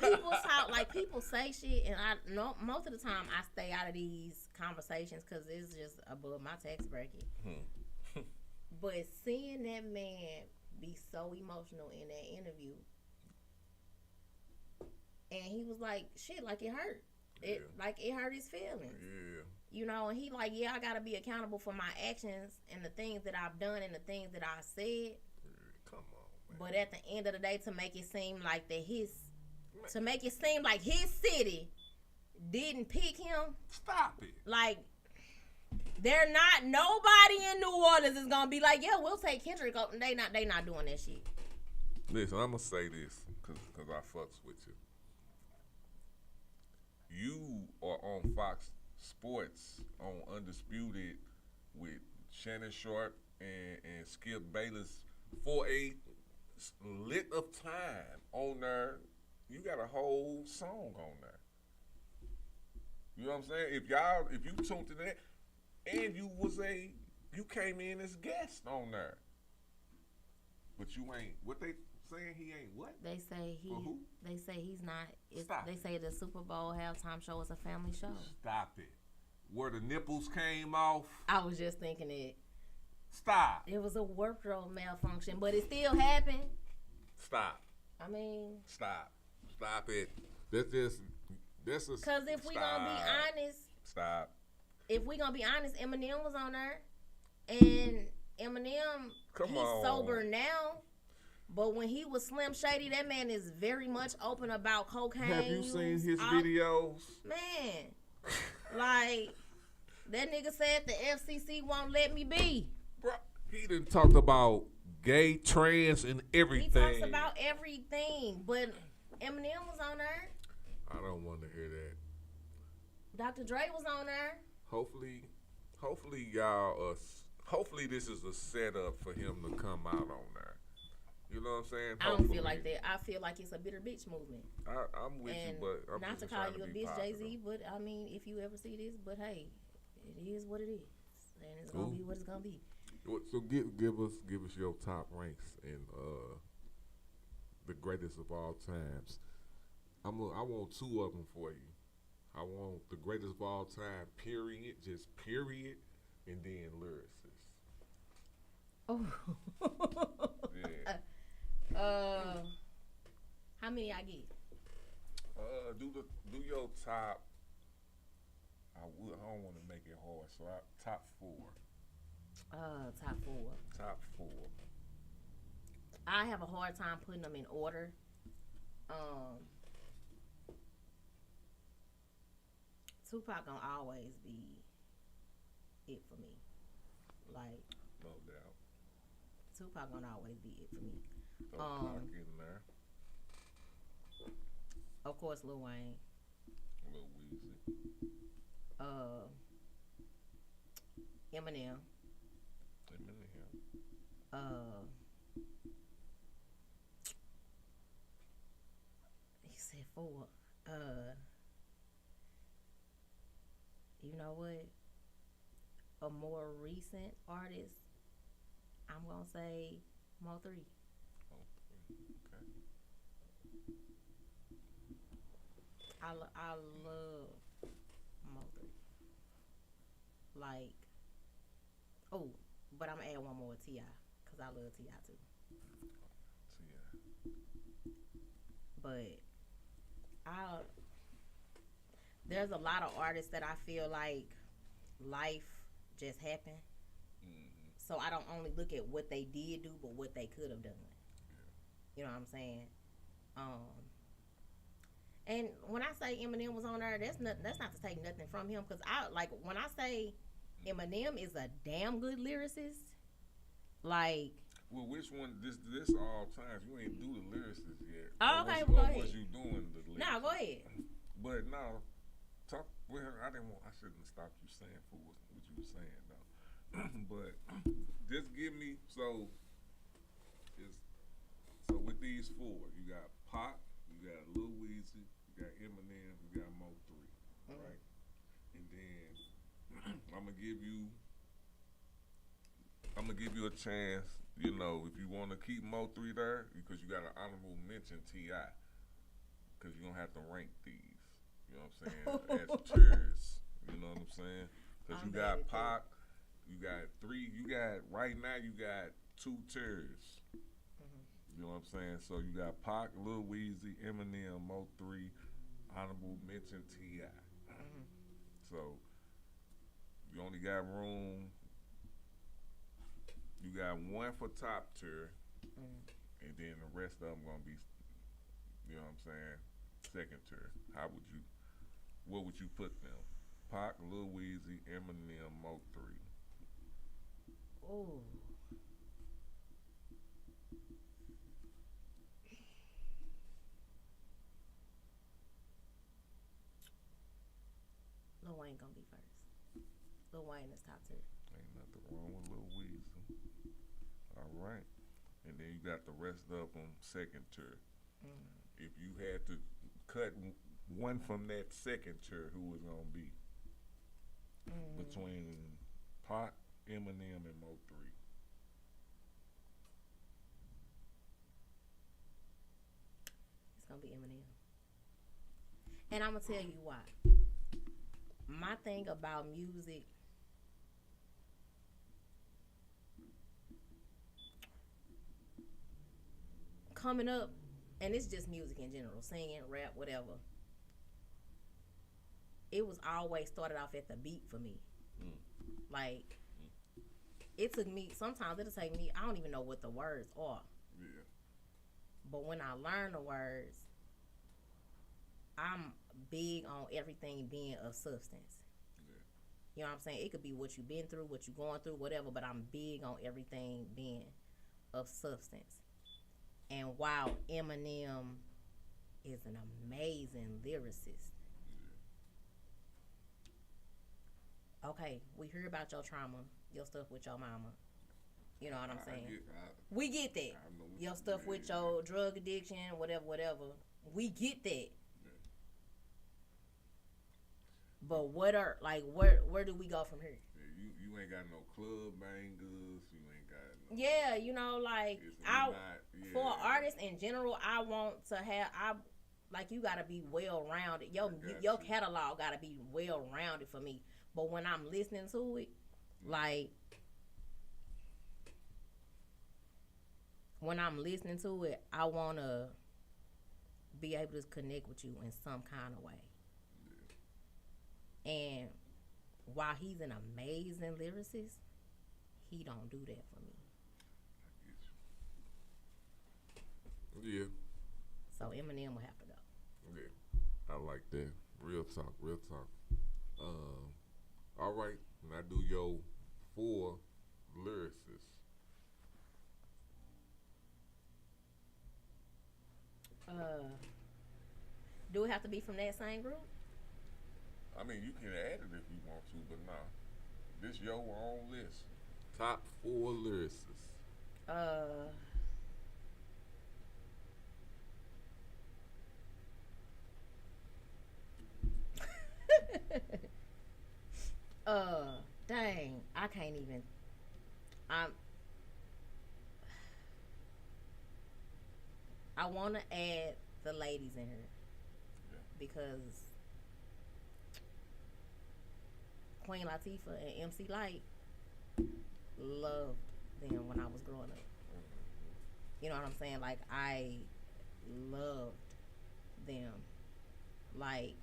people talk, people say shit, and I know most of the time I stay out of these conversations because it's just above my tax bracket. But seeing that man be so emotional in that interview, and he was like, shit, like it hurt. It hurt his feelings. Yeah. You know, and he like, yeah, I gotta be accountable for my actions and the things that I've done and the things that I said. Come on, man. But at the end of the day, to make it seem like his city didn't pick him. Stop it. Like, nobody in New Orleans is gonna be like, yeah, we'll take Kendrick up. They not doing that shit. Listen, I'm gonna say this because I fucks with you. You are on Fox Sports on Undisputed with Shannon Sharp and Skip Bayless for a lit of time on there. You got a whole song on there. You know what I'm saying? If you tuned to that, and you came in as guest on there, but you ain't. What they saying? He ain't what? They say For who? They say he's not. Stop They say the Super Bowl halftime show is a family show. Stop it. Where the nipples came off. I was just thinking it. Stop. It was a wardrobe malfunction, but it still happened. Stop. I mean, Stop it. This is. Because if we gonna be honest, Stop. if we gonna be honest, Eminem was on there, and Eminem, he's sober now. But when he was Slim Shady, that man is very much open about cocaine. Have you seen his videos? Man, like, that nigga said the FCC won't let me be. Bro, he done talked about gay, trans, and everything. He talks about everything, but Eminem was on there. I don't want to hear that. Dr. Dre was on there. Hopefully y'all, hopefully this is a setup for him to come out on there. You know what I'm saying? I don't feel like that. I feel like it's a bitter bitch movement. I'm with And you, but I'm not just to call trying you a be bitch, positive. Jay-Z, but I mean, if you ever see this, but hey, it is what it is, and it's gonna be what it's gonna be. So give us your top ranks in the greatest of all times. I want two of them for you. I want the greatest of all time, period, just period, and then lyricist. Oh. Yeah. How many I get? Do your top. I don't want to make it hard, so top four. Top four. Top four. I have a hard time putting them in order. Tupac gonna always be it for me. Like, No doubt. Tupac gonna always be it for me. Throw Pac in there. Of course, Lil Wayne. Lil Weezy. Eminem. He said 4. You know what? A more recent artist, I'm gonna say Mo3. Okay. I love Mo3. Like, oh, but I'm gonna add one more, T.I. because I love T.I. too. But there's a lot of artists that I feel like life just happened. So I don't only look at what they did do, but what they could have done. You know what I'm saying? And when I say Eminem was on there, that's not to take nothing from him, because when I say Eminem is a damn good lyricist, like. Well, which one? This all times. You ain't do the lyricists yet. Oh, okay, well, go ahead. Was you doing the lyrics? Nah, go ahead. But no, talk. Well, I shouldn't have stopped you saying for what you were saying though. But just give me so with these 4, you got Pac, you got Lil Weezy, you got Eminem, you got Mo3, right? And then I'm gonna give you a chance. You know, if you want to keep Mo3 there, because you got an honorable mention T.I. because you don't have to rank these. You know what I'm saying? As tiers. You know what I'm saying? Because you got Pac, you got 3. Right now you got 2 tiers. You know what I'm saying? So you got Pac, Lil Weezy, Eminem, Mo3, honorable mention T.I. So you only got room. You got 1 for top tier, and then the rest of them gonna be, you know what I'm saying, second tier. What would you put them? Pac, Lil Weezy, Eminem, Mo3. Oh. Lil Wayne gonna be first. Lil Wayne is top tier. Ain't nothing wrong with Lil Weezy. All right. And then you got the rest of them second tier. If you had to cut one from that second tier, who was going to be? Between Pac, Eminem, and Mo3. It's going to be Eminem. And I'm going to tell you why. My thing about music, coming up, and it's just music in general, singing, rap, whatever, it was always started off at the beat for me. Like, it took me, sometimes it'll take me, I don't even know what the words are. Yeah. But when I learn the words, I'm big on everything being of substance. Yeah. You know what I'm saying? It could be what you've been through, what you're going through, whatever, but I'm big on everything being of substance. And while Eminem is an amazing lyricist, okay, we hear about your trauma, your stuff with your mama. You know what I'm saying? We get that. Your stuff with your drug addiction, whatever. We get that. Yeah. But where do we go from here? Yeah, you ain't got no club bangers. You ain't got no. Yeah, you know, like for artists in general, I want to have you gotta be well rounded. Your catalog gotta be well rounded for me. But when I'm listening to it, like when I'm listening to it, I wanna be able to connect with you in some kind of way. Yeah. And while he's an amazing lyricist, he don't do that for me. Yeah. So Eminem will have to go. Yeah. I like that. Real talk, real talk. All right. Now do your 4 lyricists. Do it have to be from that same group? I mean, you can add it if you want to, but nah. This your own list. Top 4 lyricists. Dang, I can't even. I want to add the ladies in here because Queen Latifah and MC Light loved them when I was growing up. You know what I'm saying? Like, I loved them. Like,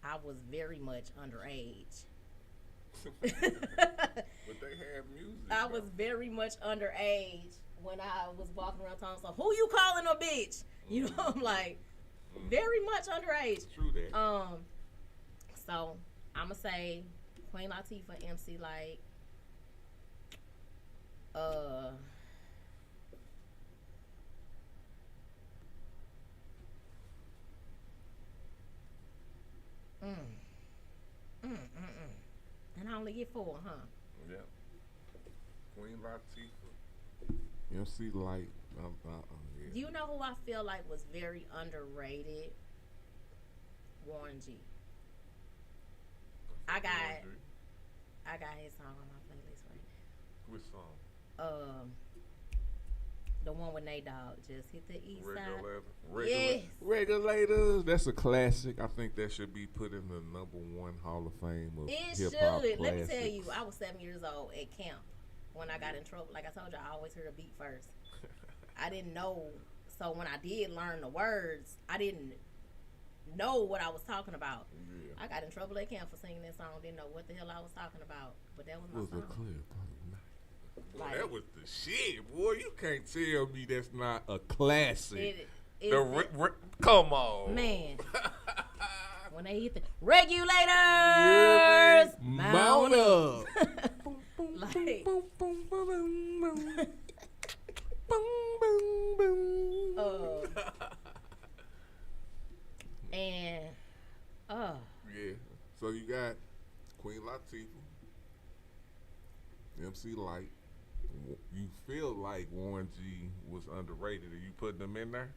I was very much underage. But they had music. I was very much underage when I was walking around town. So, who you calling a bitch? You know, I'm like, very much underage. True that. So, I'm going to say Queen Latifah, MC Light, and I only get 4, huh? Yeah. Queen Latifah. MC Light. Yeah. Do you know who I feel like was very underrated? Warren G. I got his song on my playlist right now. Which song? The one with Nate Dogg, just hit the east side. Yes. Regulators. That's a classic. I think that should be put in the #1 Hall of Fame of It hip should. hop Let me classics. tell you, I was 7 years old at camp when I got in trouble. Like I told you, I always heard a beat first. I didn't know. So when I did learn the words, I didn't know what I was talking about. Yeah. I got in trouble at camp for singing that song. Didn't know what the hell I was talking about. But that was my Was a song. clear night. Boy, Like- that was the shit, boy. You can't tell me that's not a classic. Come on, Man. When they hit the regulators, Mount up. like, Boom, boom, boom, boom, boom. Boom, boom, boom. and Yeah. So you got Queen Latifah, MC Light. You feel like Warren G was underrated. Are you putting them in there?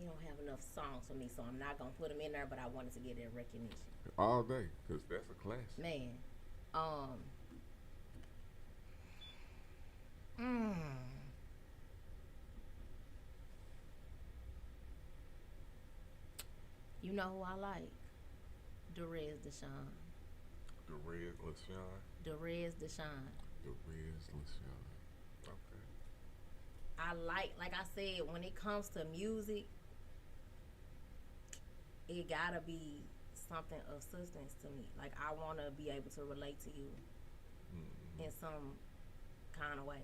he don't have enough songs for me, so I'm not gonna put him in there. But I wanted to get that recognition. All day, because that's a classic. Man, you know who I like? Derez Deshawn. Derez LaShawn. Derez Deshawn. Derez LaShawn. Okay. I like I said, when it comes to music, it gotta be something of substance to me. Like, I wanna be able to relate to you in some kind of way.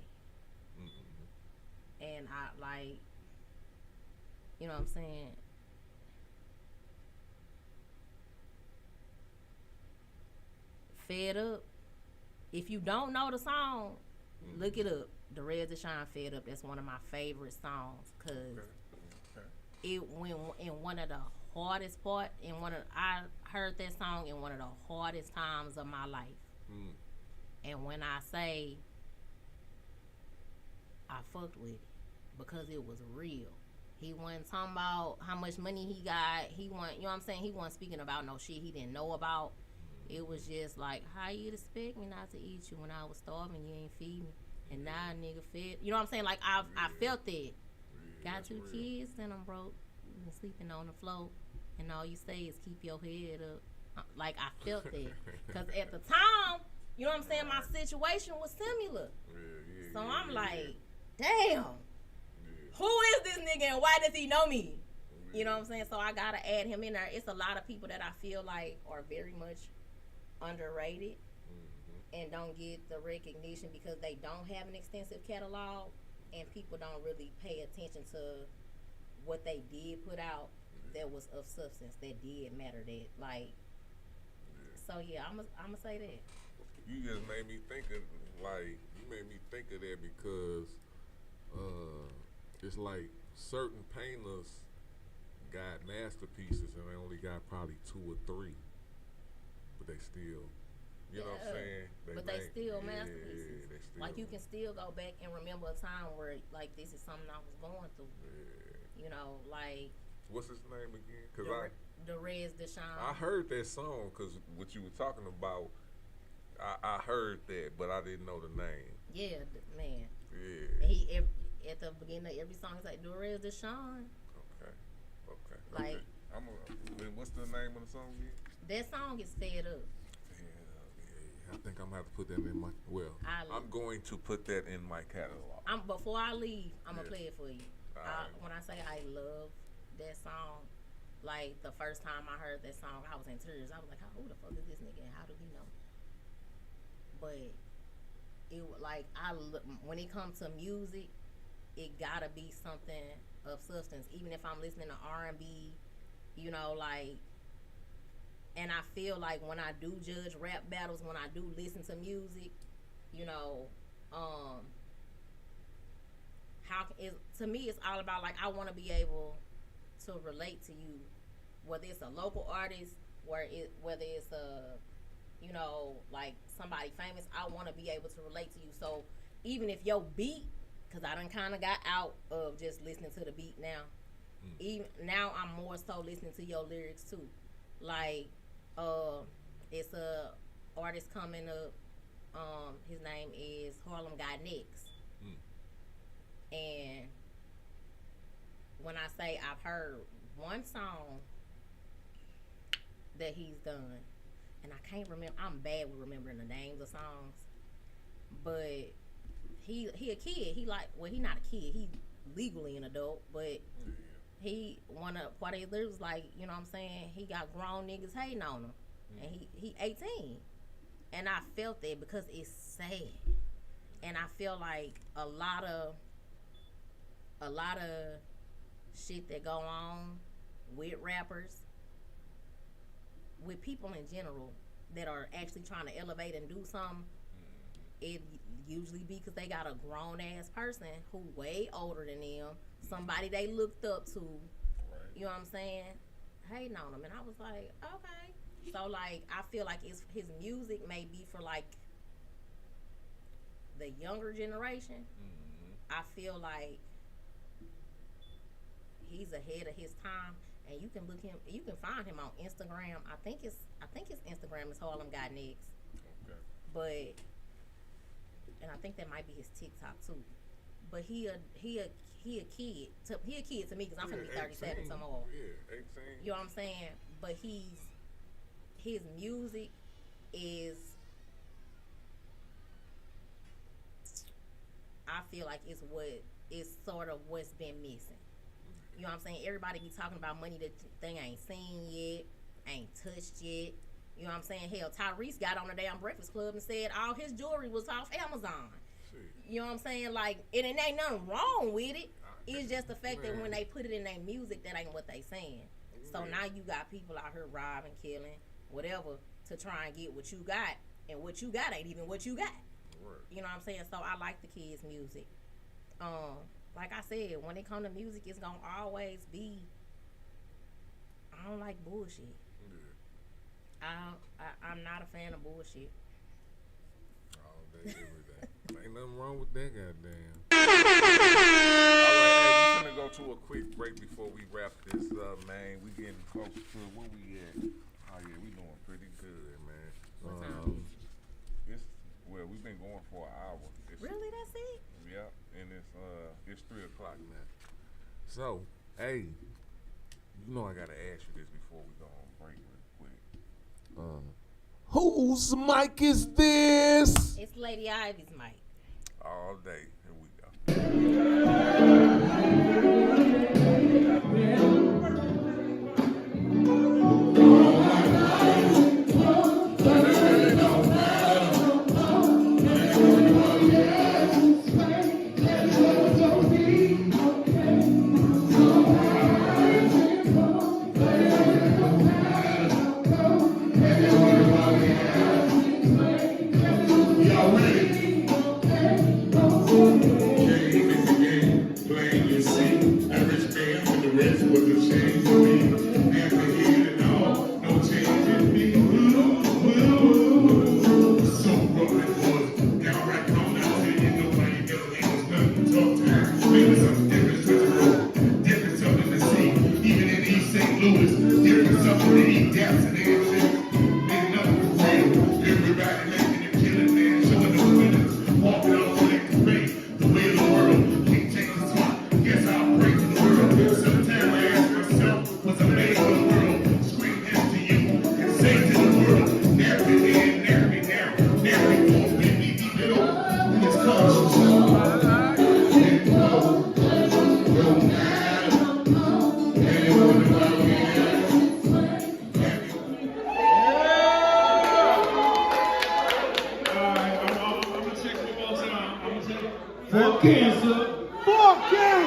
And I like, you know what I'm saying? Fed Up. If you don't know the song, look it up. Derez Deshawn, Fed Up. That's one of my favorite songs because it went in one of the hardest part. I heard that song in one of the hardest times of my life. And when I say I fucked with it because it was real. He wasn't talking about how much money he got. He wasn't, you know what I'm saying? He wasn't speaking about no shit he didn't know about. It was just like, how you expect me not to eat you when I was starving, you ain't feed me. And now a nigga fed. You know what I'm saying? Like, I felt that. Got 2 kids, and I'm broke. And sleeping on the floor. And all you say is keep your head up. Like, I felt that. Because at the time, you know what I'm saying? My situation was similar. So I'm like, damn. Who is this nigga and why does he know me? You know what I'm saying? So I gotta add him in there. It's a lot of people that I feel like are very much underrated. and don't get the recognition because they don't have an extensive catalog, and people don't really pay attention to what they did put out that was of substance, that did matter, that like. So yeah, I'm gonna say that. You just made me think of that because it's like certain painters got masterpieces and they only got probably 2 or 3, but they still, you know what I'm saying? They still masterpieces. Yeah, they still. Like you can still go back and remember a time where like this is something I was going through. Yeah. You know, like. What's his name again? Cause Derez Deshawn. I heard that song because what you were talking about, I heard that, but I didn't know the name. Yeah, man. Yeah. He at the beginning of every song, he's like Derez Deshawn. Okay. What's the name of the song again? That song is Fed Up. Yeah. I think I'm gonna have to put that in my. I'm going to put that in my catalog. Before I leave, I'm gonna play it for you. Right. When I say I love that song, like the first time I heard that song, I was in tears. I was like, "Who the fuck is this nigga? And how do he know?" But it like when it comes to music, it gotta be something of substance. Even if I'm listening to R&B, you know, like. And I feel like when I do judge rap battles, when I do listen to music, you know, to me it's all about like I want to be able to relate to you, whether it's a local artist, whether it's a, you know, like somebody famous. I want to be able to relate to you. So even if your beat, because I done kind of got out of just listening to the beat now. Even now I'm more so listening to your lyrics too. Like it's a artist coming up. His name is Harlem Got Next. And when I say I've heard one song that he's done, and I can't remember. I'm bad with remembering the names of songs, but he a kid. He not a kid. He legally an adult, but he part of his lyrics like, you know what I'm saying, he got grown niggas hating on him, and he 18, and I felt that because it's sad, and I feel like a lot of shit that go on with rappers, with people in general that are actually trying to elevate and do something, it usually be because they got a grown ass person who way older than them, somebody they looked up to, you know what I'm saying, hating on them. And I was like, okay. So like I feel like his music may be for like the younger generation. I feel like he's ahead of his time, and you can find him on Instagram. I think his Instagram is Harlem Got Next. Okay. But and I think that might be his TikTok too. But he a kid. He a kid to me because I'm gonna be 37 some more. Yeah, 18. You know what I'm saying? But his music is, I feel like it's sort of what's been missing. You know what I'm saying? Everybody be talking about money that thing ain't seen yet, ain't touched yet. You know what I'm saying? Hell, Tyrese got on the damn Breakfast Club and said all his jewelry was off Amazon. You know what I'm saying? Like, it ain't nothing wrong with it. It's just the fact that when they put it in their music, that ain't what they saying. So now you got people out here robbing, killing, whatever, to try and get what you got, and what you got ain't even what you got. You know what I'm saying? So I like the kids' music. Like I said, when it come to music, it's gonna always be. I don't like bullshit. I'm not a fan of bullshit. All day, every day. Ain't nothing wrong with that, goddamn. Alright, hey, we're gonna go to a quick break before we wrap this up, man. We getting close to where we at. Oh yeah, we doing pretty good, man. What time? We've been going for an hour. Really? That's it? Yep, and it's 3 o'clock now. So, hey, you know I gotta ask you this before we go on break real quick. Whose mic is this? It's Lady Ivy's mic. All day. Here we go.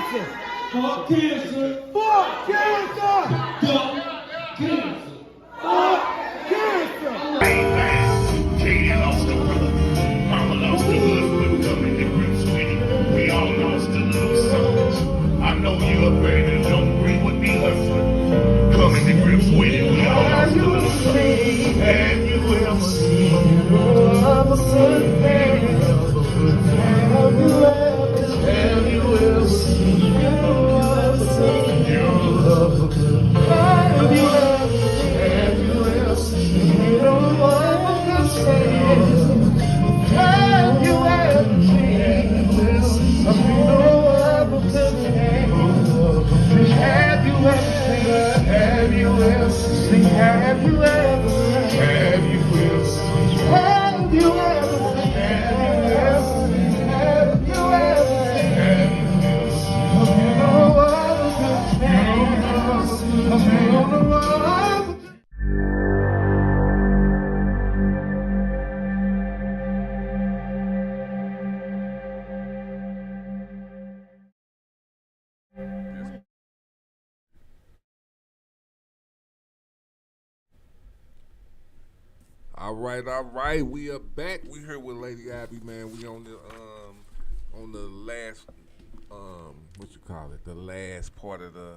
cancer. Fuck cancer. Fuck cancer. Fuck cancer. Fuck cancer. Katie lost the brother. Mama lost the husband. Coming to grips with it. We all lost a little something. I know you're a baby. Don't agree with me, husband. Coming to grips with it. We all lost a little something. Have you ever seen a good man? Have you ever seen a good man? Have you ever seen a wonderful man? Have you ever seen a wonderful man? Have you ever seen? Have you ever seen? Have you ever seen? Have you ever seen? Have you ever seen? Have you ever seen? Have you ever seen? All right. We are back. We here with Lady Abby, man. We on the last what you call it? The last part of the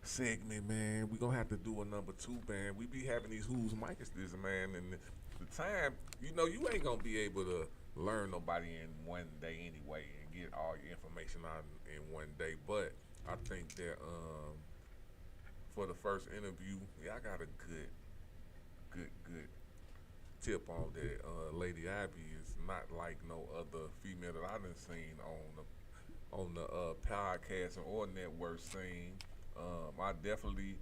segment, man. We gonna have to do a number 2, man. We be having these Who's Mike is this, man, and the time, you ain't gonna be able to learn nobody in one day anyway and get all your information out in one day. But I think that for the first interview, I got a good tip on that. Lady Abby is not like no other female that I done seen on the podcast or network scene. I definitely,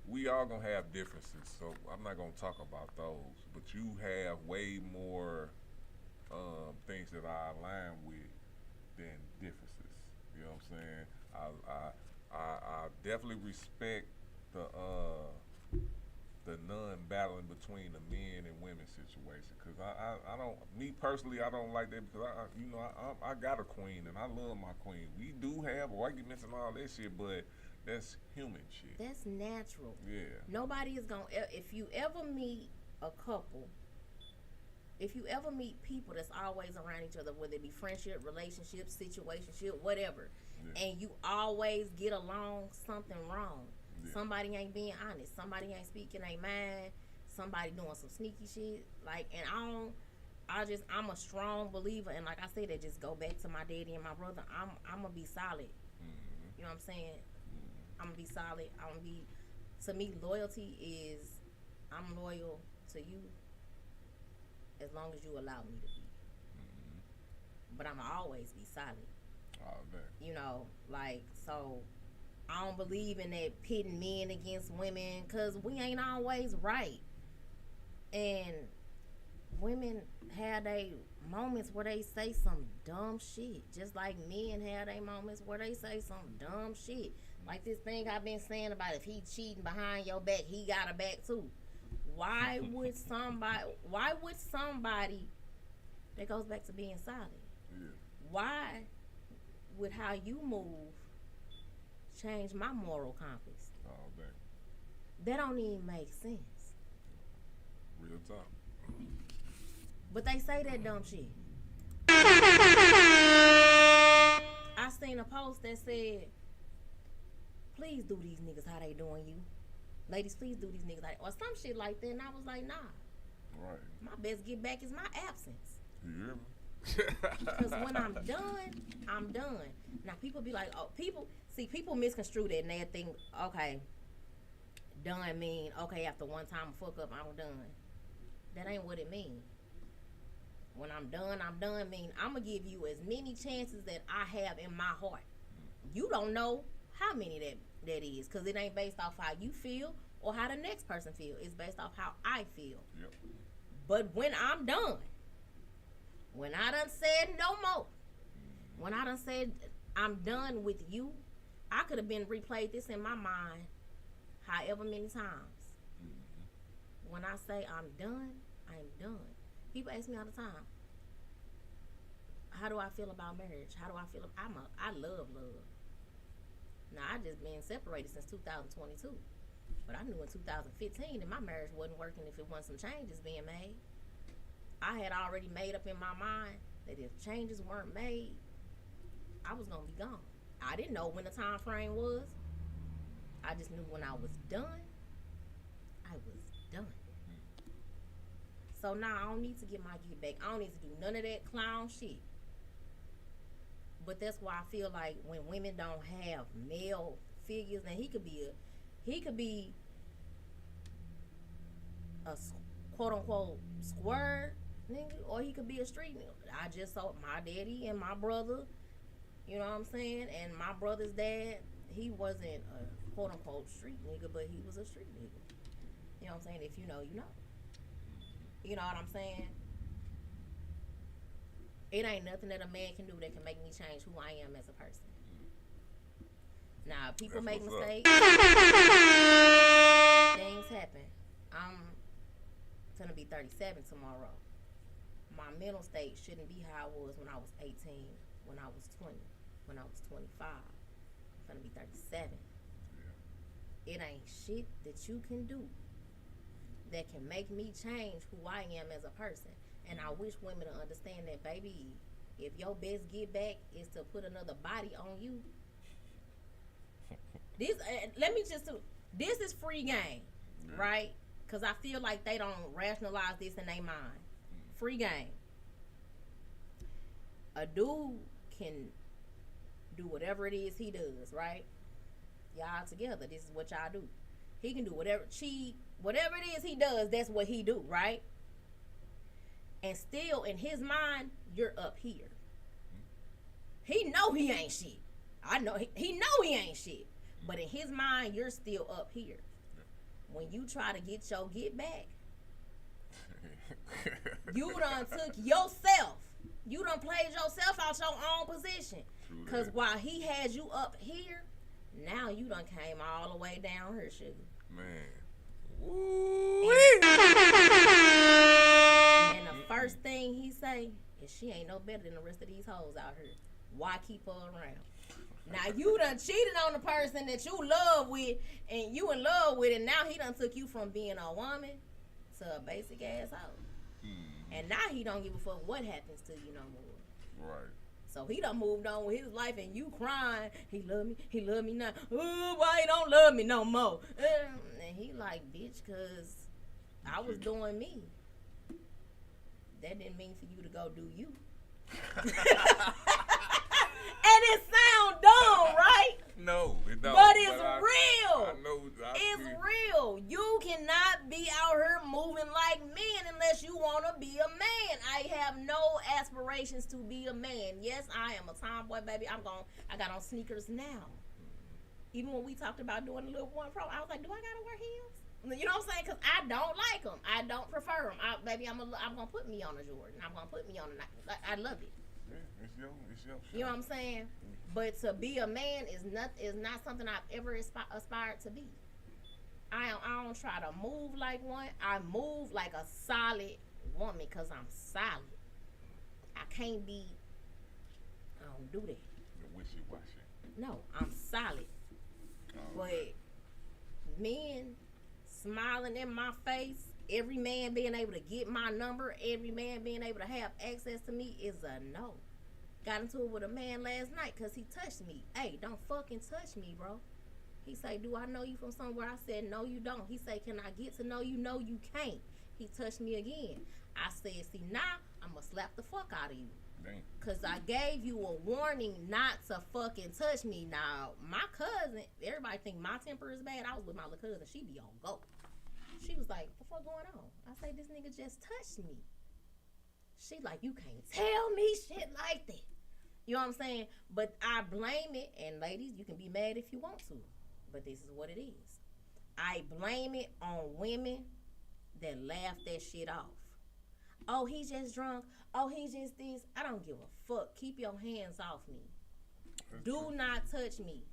we all gonna have differences, so I'm not gonna talk about those. But you have way more things that I align with than differences. You know what I'm saying? I definitely respect the non-battling between the men and women situation, because I don't, me personally, I don't like that, because I got a queen and I love my queen. We do have arguments and all that shit, but that's human shit. That's natural. Yeah. Nobody is gonna, if you ever meet a couple, if you ever meet people that's always around each other, whether it be friendship, relationship, situationship, whatever, and you always get along, something wrong. Yeah. Somebody ain't being honest. Somebody ain't speaking their mind. Somebody doing some sneaky shit. I'm a strong believer, and like I said, that just go back to my daddy and my brother. I'm gonna be solid. Mm-hmm. You know what I'm saying? Mm-hmm. I'm gonna be solid. To me, loyalty is, I'm loyal to you as long as you allow me to be. Mm-hmm. But I'm gonna always be solid. Oh, man. So I don't believe in that pitting men against women, because we ain't always right. And women have their moments where they say some dumb shit, just like men have their moments where they say some dumb shit. Like this thing I've been saying about, if he cheating behind your back, he got a back too. Why would somebody, that goes back to being solid. Yeah. Why would how you move change my moral compass? Oh, man. That don't even make sense. Real talk. But they say that dumb shit. I seen a post that said, please do these niggas how they doing you. Ladies, please do these niggas or some shit like that. And I was like, nah. Right. My best get back is my absence. You hear me? Because when I'm done, I'm done. Now people be like, people misconstrue that and they think, okay, done mean, okay, after one time fuck up, I'm done. That ain't what it mean. When I'm done mean I'm gonna give you as many chances that I have in my heart. You don't know how many that is, because it ain't based off how you feel or how the next person feel. It's based off how I feel. Yep. But when I'm done, when I done said no more, when I done said I'm done with you, I could have been replayed this in my mind however many times. Mm-hmm. When I say I'm done, I'm done. People ask me all the time, how do I feel about marriage? How do I feel? I love love. Now I just been separated since 2022, but I knew in 2015 that my marriage wasn't working if it wasn't some changes being made. I had already made up in my mind that if changes weren't made, I was gonna be gone. I didn't know when the time frame was. I just knew when I was done, I was done. So now I don't need to get my get back. I don't need to do none of that clown shit. But that's why I feel like when women don't have male figures, and he could be a quote unquote square nigga, or he could be a street nigga. I just saw my daddy and my brother, you know what I'm saying, and my brother's dad. He wasn't a quote unquote street nigga, but he was a street nigga. You know what I'm saying? If you know, you know. You know what I'm saying? It ain't nothing that a man can do that can make me change who I am as a person. Now, people make mistakes. Things happen. I'm gonna be 37 tomorrow. My mental state shouldn't be how it was when I was 18, when I was 20, when I was 25. I'm gonna be 37. It ain't shit that you can do that can make me change who I am as a person. And I wish women to understand that, baby, if your best get back is to put another body on you, this is free game, right? Because I feel like they don't rationalize this in their mind. Free game. A dude can do whatever it is he does, right? Y'all together, this is what y'all do. He can do whatever, cheat, whatever it is he does, that's what he do, right? And still, in his mind, you're up here. He know he ain't shit. I know he know he ain't shit. But in his mind, you're still up here. When you try to get your get back, you done took yourself. You done played yourself out your own position. Because while he had you up here, now you done came all the way down here, sugar. Man. And the first thing he say is she ain't no better than the rest of these hoes out here. Why keep her around? Now you done cheated on the person that you love with and you in love with, and now he done took you from being a woman to a basic ass hoe. And now he don't give a fuck what happens to you no more. Right. So he done moved on with his life, and you crying, he love me now. Ooh, why he don't love me no more? And he like, bitch, cause I was doing me. That didn't mean for you to go do you. And it sound dumb, right? No, it don't. But it's real. I know. It's real. You cannot be out here moving like men unless you want to be a man. I have no aspirations to be a man. Yes, I am a tomboy, baby. I got on sneakers now. Even when we talked about doing the little one pro, I was like, do I gotta wear heels? You know what I'm saying? Because I don't like them. I don't prefer them. Baby, I'm gonna put me on a Jordan. I'm gonna put me on a Nike. I love it. Yeah, it's your you know what I'm saying? But to be a man is not something I've ever aspired to be. I don't try to move like one. I move like a solid woman because I'm solid. I can't be. I don't do that. Wishy-washy. No, I'm solid. But men smiling in my face, every man being able to get my number, every man being able to have access to me is a no. Got into it with a man last night because he touched me. Hey, don't fucking touch me, bro. He say, do I know you from somewhere? I said, no, you don't. He say, can I get to know you? No, you can't. He touched me again. I said, see, now I'm going to slap the fuck out of you. Dang. Because I gave you a warning not to fucking touch me. Now, my cousin, everybody think my temper is bad. I was with my little cousin. She be on go. She was like, what the fuck going on? I say, this nigga just touched me. She like, you can't tell me shit like that. You know what I'm saying? But I blame it, and ladies, you can be mad if you want to, but this is what it is. I blame it on women that laugh that shit off. Oh, he's just drunk. Oh, he's just this. I don't give a fuck. Keep your hands off me. Do not touch me.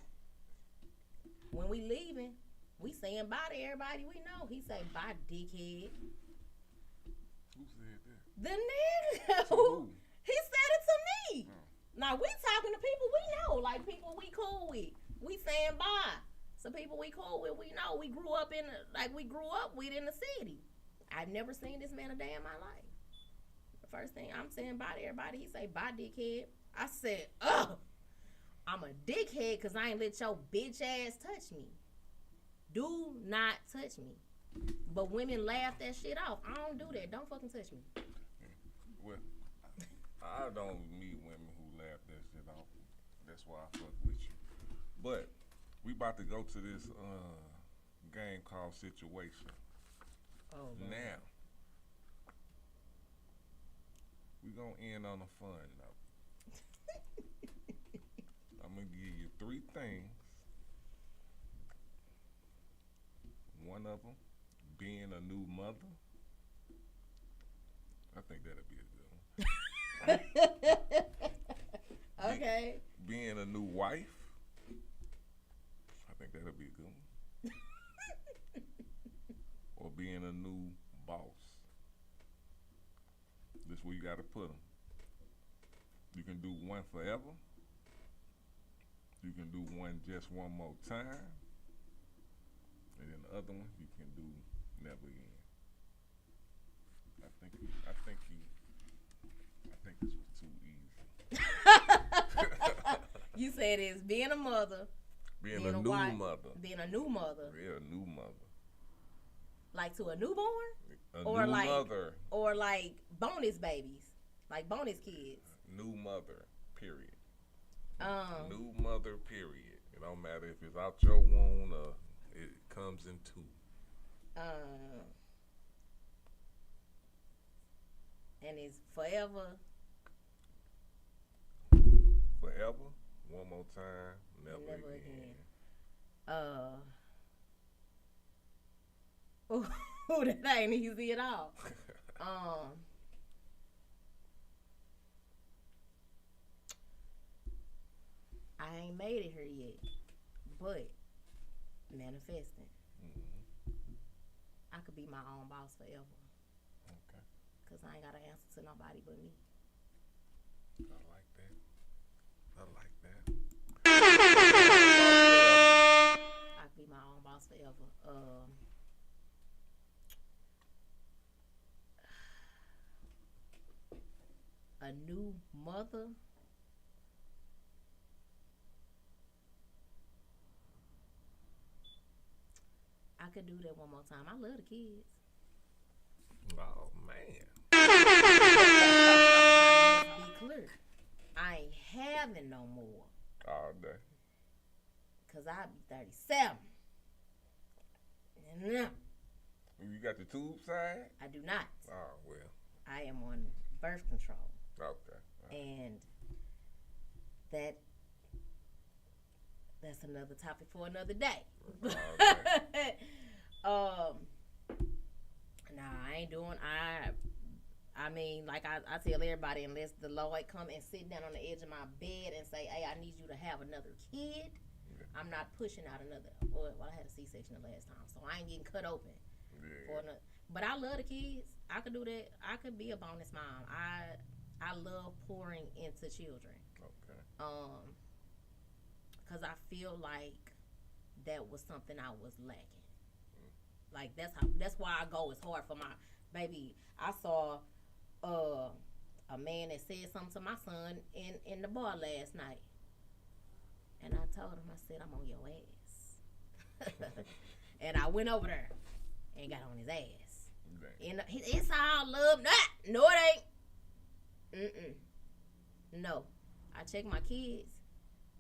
When we leaving, we saying bye to everybody we know. He say, bye, dickhead. Who said that? The nigga. To who? He said it to me. Now we talking to people we know, like people we cool with. We saying bye. So people we cool with, we know. We grew up with in the city. I've never seen this man a day in my life. The first thing I'm saying bye to everybody, he say, bye, dickhead. I said, ugh, I'm a dickhead because I ain't let your bitch ass touch me. Do not touch me. But women laugh that shit off. I don't do that. Don't fucking touch me. Well, I don't meet women who laugh that shit off. That's why I fuck with you. But we about to go to this game called Situation. Oh, God. Now, we gonna end on a fun note. I'm gonna give you 3 things. One of them being a new mother. I think that'll be a good one. Okay. Being a new wife. I think that'll be a good one. Or being a new boss. This where you gotta put them. You can do one forever. You can do one just one more time. And then the other one you can do never again. I think this was too easy. You said it's being a mother. Being a new wife, mother. Being a new mother. Yeah, a new mother. Like to a newborn? A Or new like mother. or like bonus babies. Like bonus kids. New mother, period. Um New mother, period. It don't matter if it's out your womb or it comes in 2. and it's forever. Forever. One more time. Never again. Oh, that ain't easy at all. I ain't made it here yet, but manifesting. I could be my own boss forever. Okay. Cause I ain't gotta answer to nobody but me. I like that. I like that. I could be my own boss forever. A new mother. I could do that one more time. I love the kids. Oh man. Let's be clear. I ain't having no more. All day. Cause I be 37. No, You got the tube side? I do not. Oh well. I am on birth control. Okay. And that's another topic for another day. Okay. Nah, I ain't doing. I mean, like I tell everybody, unless the Lord come and sit down on the edge of my bed and say, "Hey, I need you to have another kid," I'm not pushing out another. Well, I had a C-section the last time, so I ain't getting cut open. For another. But I love the kids. I could do that. I could be a bonus mom. I love pouring into children. Okay. Cause I feel like that was something I was lacking. Like that's why I go as hard for my baby. I saw a man that said something to my son in the bar last night, and I told him, I said, I'm on your ass. And I went over there and got on his ass. And it's all love. No, it ain't. No, I check my kids,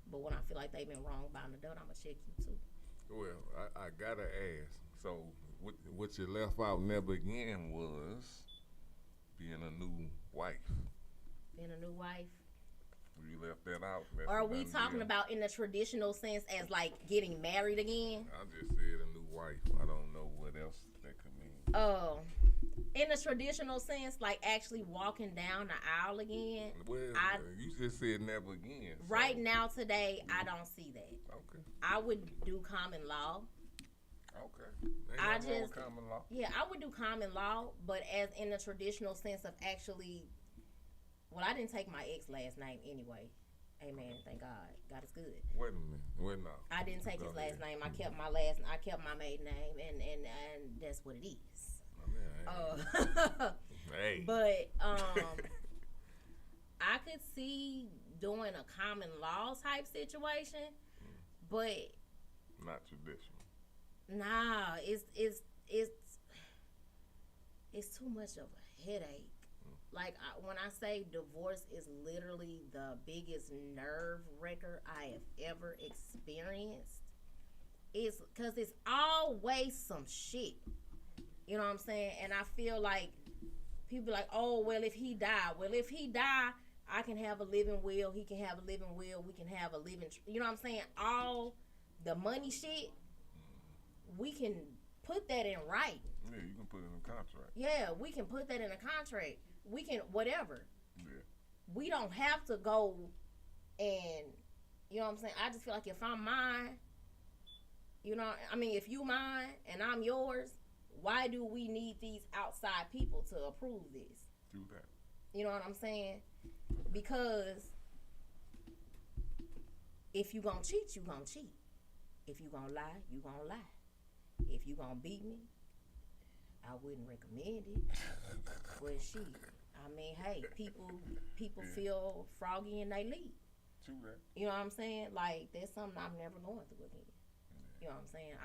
but when I feel like they've been wrong by an adult, I'ma check you too. Well, I gotta ask. So what you left out never again was being a new wife. Being a new wife. You left that out. That's Or are we done talking deal. about in the traditional sense as like getting married again? I just said a new wife. I don't know what else that could mean. In the traditional sense, like actually walking down the aisle again. Well, you just said never again. So. Right now, today, I don't see that. Okay. I would do common law. Okay. Ain't nothing wrong with common law. Yeah, I would do common law, but as in the traditional sense of actually Well, I didn't take my ex last name anyway. Amen. Thank God. God is good. Wait a minute. Wait now. I didn't take Go his last ahead. name. I kept my maiden name, and that's what it is. Hey. But I could see doing a common law type situation, but Not traditional. nah, it's too much of a headache. Like when I say divorce is literally the biggest nerve wrecker I have ever experienced, it's because it's always some shit. You know what I'm saying? And I feel like people be like, oh, well, if he die, I can have a living will. He can have a living will. We can have a living, you know what I'm saying? All the money shit, we can put that in writing. Yeah, you can put it in a contract. Yeah, we can put that in a contract. We can, whatever. Yeah. We don't have to go and, you know what I'm saying? I just feel like if I'm mine, you know, I mean, if you mine and I'm yours, why do we need these outside people to approve this? Do that. You know what I'm saying? Because if you gonna cheat, you gonna cheat. If you gonna lie, you gonna lie. If you gonna beat me, I wouldn't recommend it. But shit, I mean, hey, people feel froggy in they lead. True that. You know what I'm saying? Like, that's something I'm never going through again. You know what I'm saying?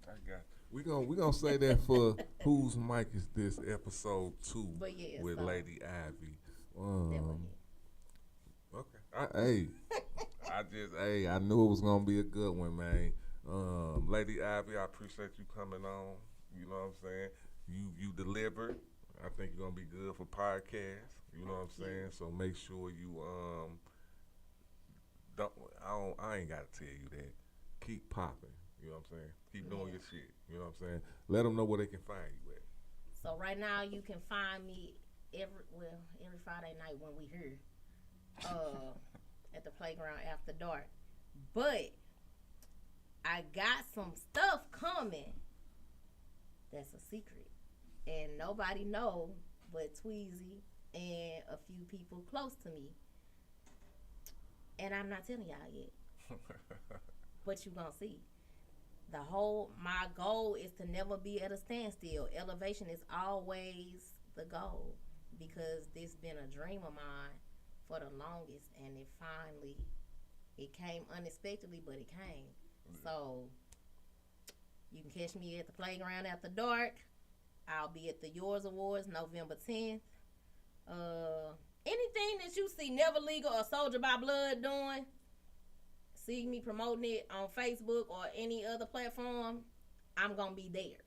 I got you. We gonna say that for Whose Mic Is This episode 2 But yeah, with so- Lady Ivy. that wasn't it. Okay. I knew it was gonna be a good one, man. Lady Ivy, I appreciate you coming on. You know what I'm saying? You delivered. I think you're gonna be good for podcasts. You know what I'm saying? So make sure you I ain't gotta tell you that. Keep popping. You know what I'm saying? Keep doing your shit. You know what I'm saying? Let them know where they can find you at. So right now you can find me every Friday night when we here at the playground after dark. But I got some stuff coming that's a secret, and nobody know but Tweezy and a few people close to me. And I'm not telling y'all yet, but you gonna see. My goal is to never be at a standstill. Elevation is always the goal, because this been a dream of mine for the longest, and it came unexpectedly, but it came. So you can catch me at the playground after dark. I'll be at the Yours Awards November 10th. Anything that you see Never Legal or Soldier by Blood doing, see me promoting it on Facebook or any other platform, I'm gonna be there.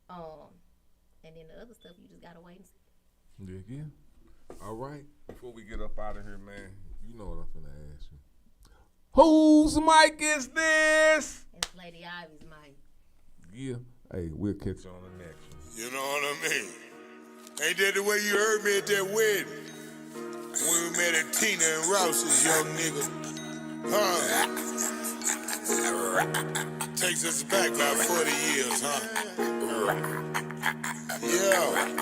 And then the other stuff, you just gotta wait and see. Yeah. All right. Before we get up out of here, man, you know what I'm finna ask you. Whose mic is this? It's Lady Ivy's mic. Yeah. Hey, we'll catch you on the next one. You know what I mean? Ain't that the way you heard me at that wedding? When we met at Tina and Rouse's, young nigga. Takes us back about 40 years, huh? Yeah.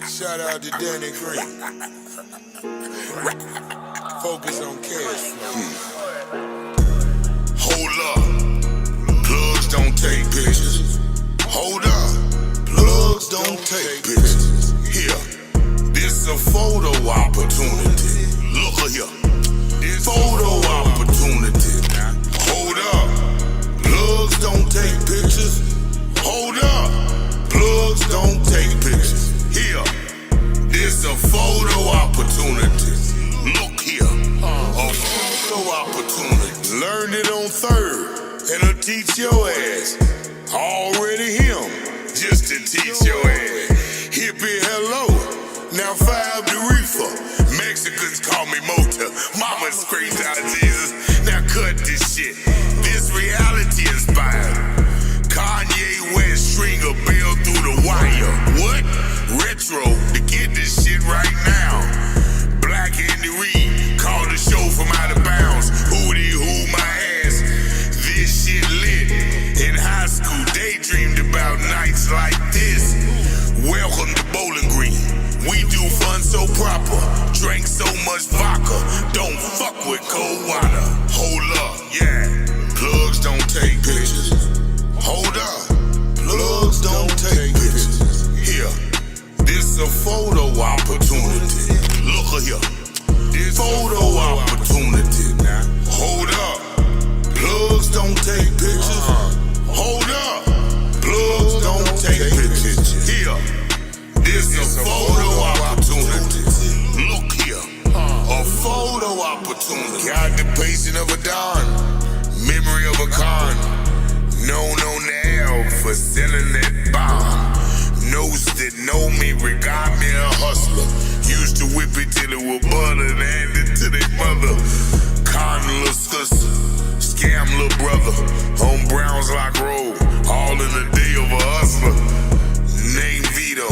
Shout out to Danny Green. Focus on cash flow. Hold up. Plugs don't take pictures. Hold up. Plugs don't take pictures. Here. This a photo opportunity. Look here. This photo opportunity. Hold up. Plugs don't take pictures. Hold up. Plugs don't take pictures. Here. This a photo opportunity. Look here. A photo opportunity. Learned it on 3rd. And I'll teach your ass. Already him. Just to teach your ass. Hippie, hello. Now 5 the reefer. Mexicans call me Mota. Mama screams out Jesus. Now cut this shit. This reality inspired. Kanye West string a bell through the wire. What? Retro to get this shit right now. Black Andy Reid called the show from out of bounds. Hootie hoo my ass. This shit lit. In high school, daydreamed about nights like this. Welcome to Bowling Green. so much vodka, don't fuck with cold water. Hold up, yeah. Plugs don't take pictures. Hold up, plugs don't take pictures. Here, this a photo opportunity. Look here, this photo opportunity. Now, hold up, plugs don't take pictures. Hold up, plugs don't take pictures. Here, this a photo opportunity. Look here, a photo opportunity. Got the patient of a don, memory of a con. Known on the L for selling that bomb. Knows that know me, regard me a hustler. Used to whip it till it was butter and hand it to their mother. Con little sister, scam little brother. On Browns Lock Road, all in the day of a hustler. Name Vito,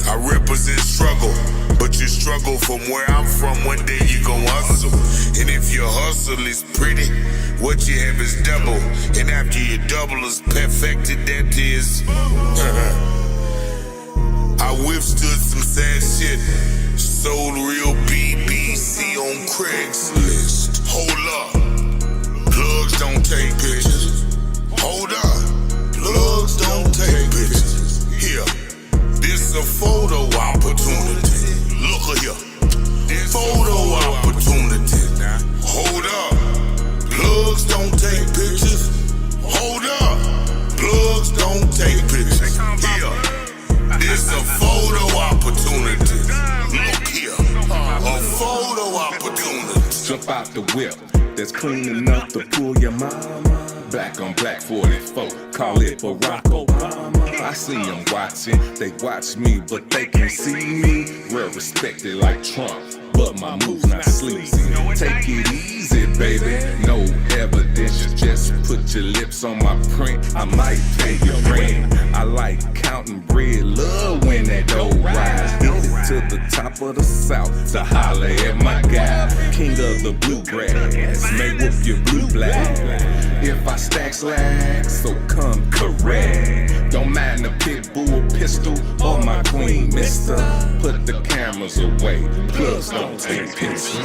I represent struggle. But you struggle from where I'm from, one day you gon' hustle. And if your hustle is pretty, what you have is double. And after you double is perfected, that is I withstood some sad shit. Sold real BBC on Craigslist. Hold up, plugs don't take pictures. Hold up, plugs don't take pictures. Here, this a photo opportunity. Look here, this photo opportunity. Now, hold up, plugs don't take pictures. Hold up, plugs don't take pictures. Here, this a photo opportunity. Look here, a photo opportunity. Jump out the whip, that's clean enough to pull your mama. Black on black 44, call it Barack Obama. I see them watching, they watch me, but they can't see me. Real respected like Trump, but my move's not sleazy. Take it easy, baby, no evidence. Just put your lips on my print, I might pay your rent. I like counting bread, love when that dough rise. Hit it to the top of the South to holler at my guy. King of the bluegrass, may whoop your blue black. If I stack slacks, so come correct. Don't mind the pit bull pistol or my queen, mister. Put the cameras away, plugs don't take pictures.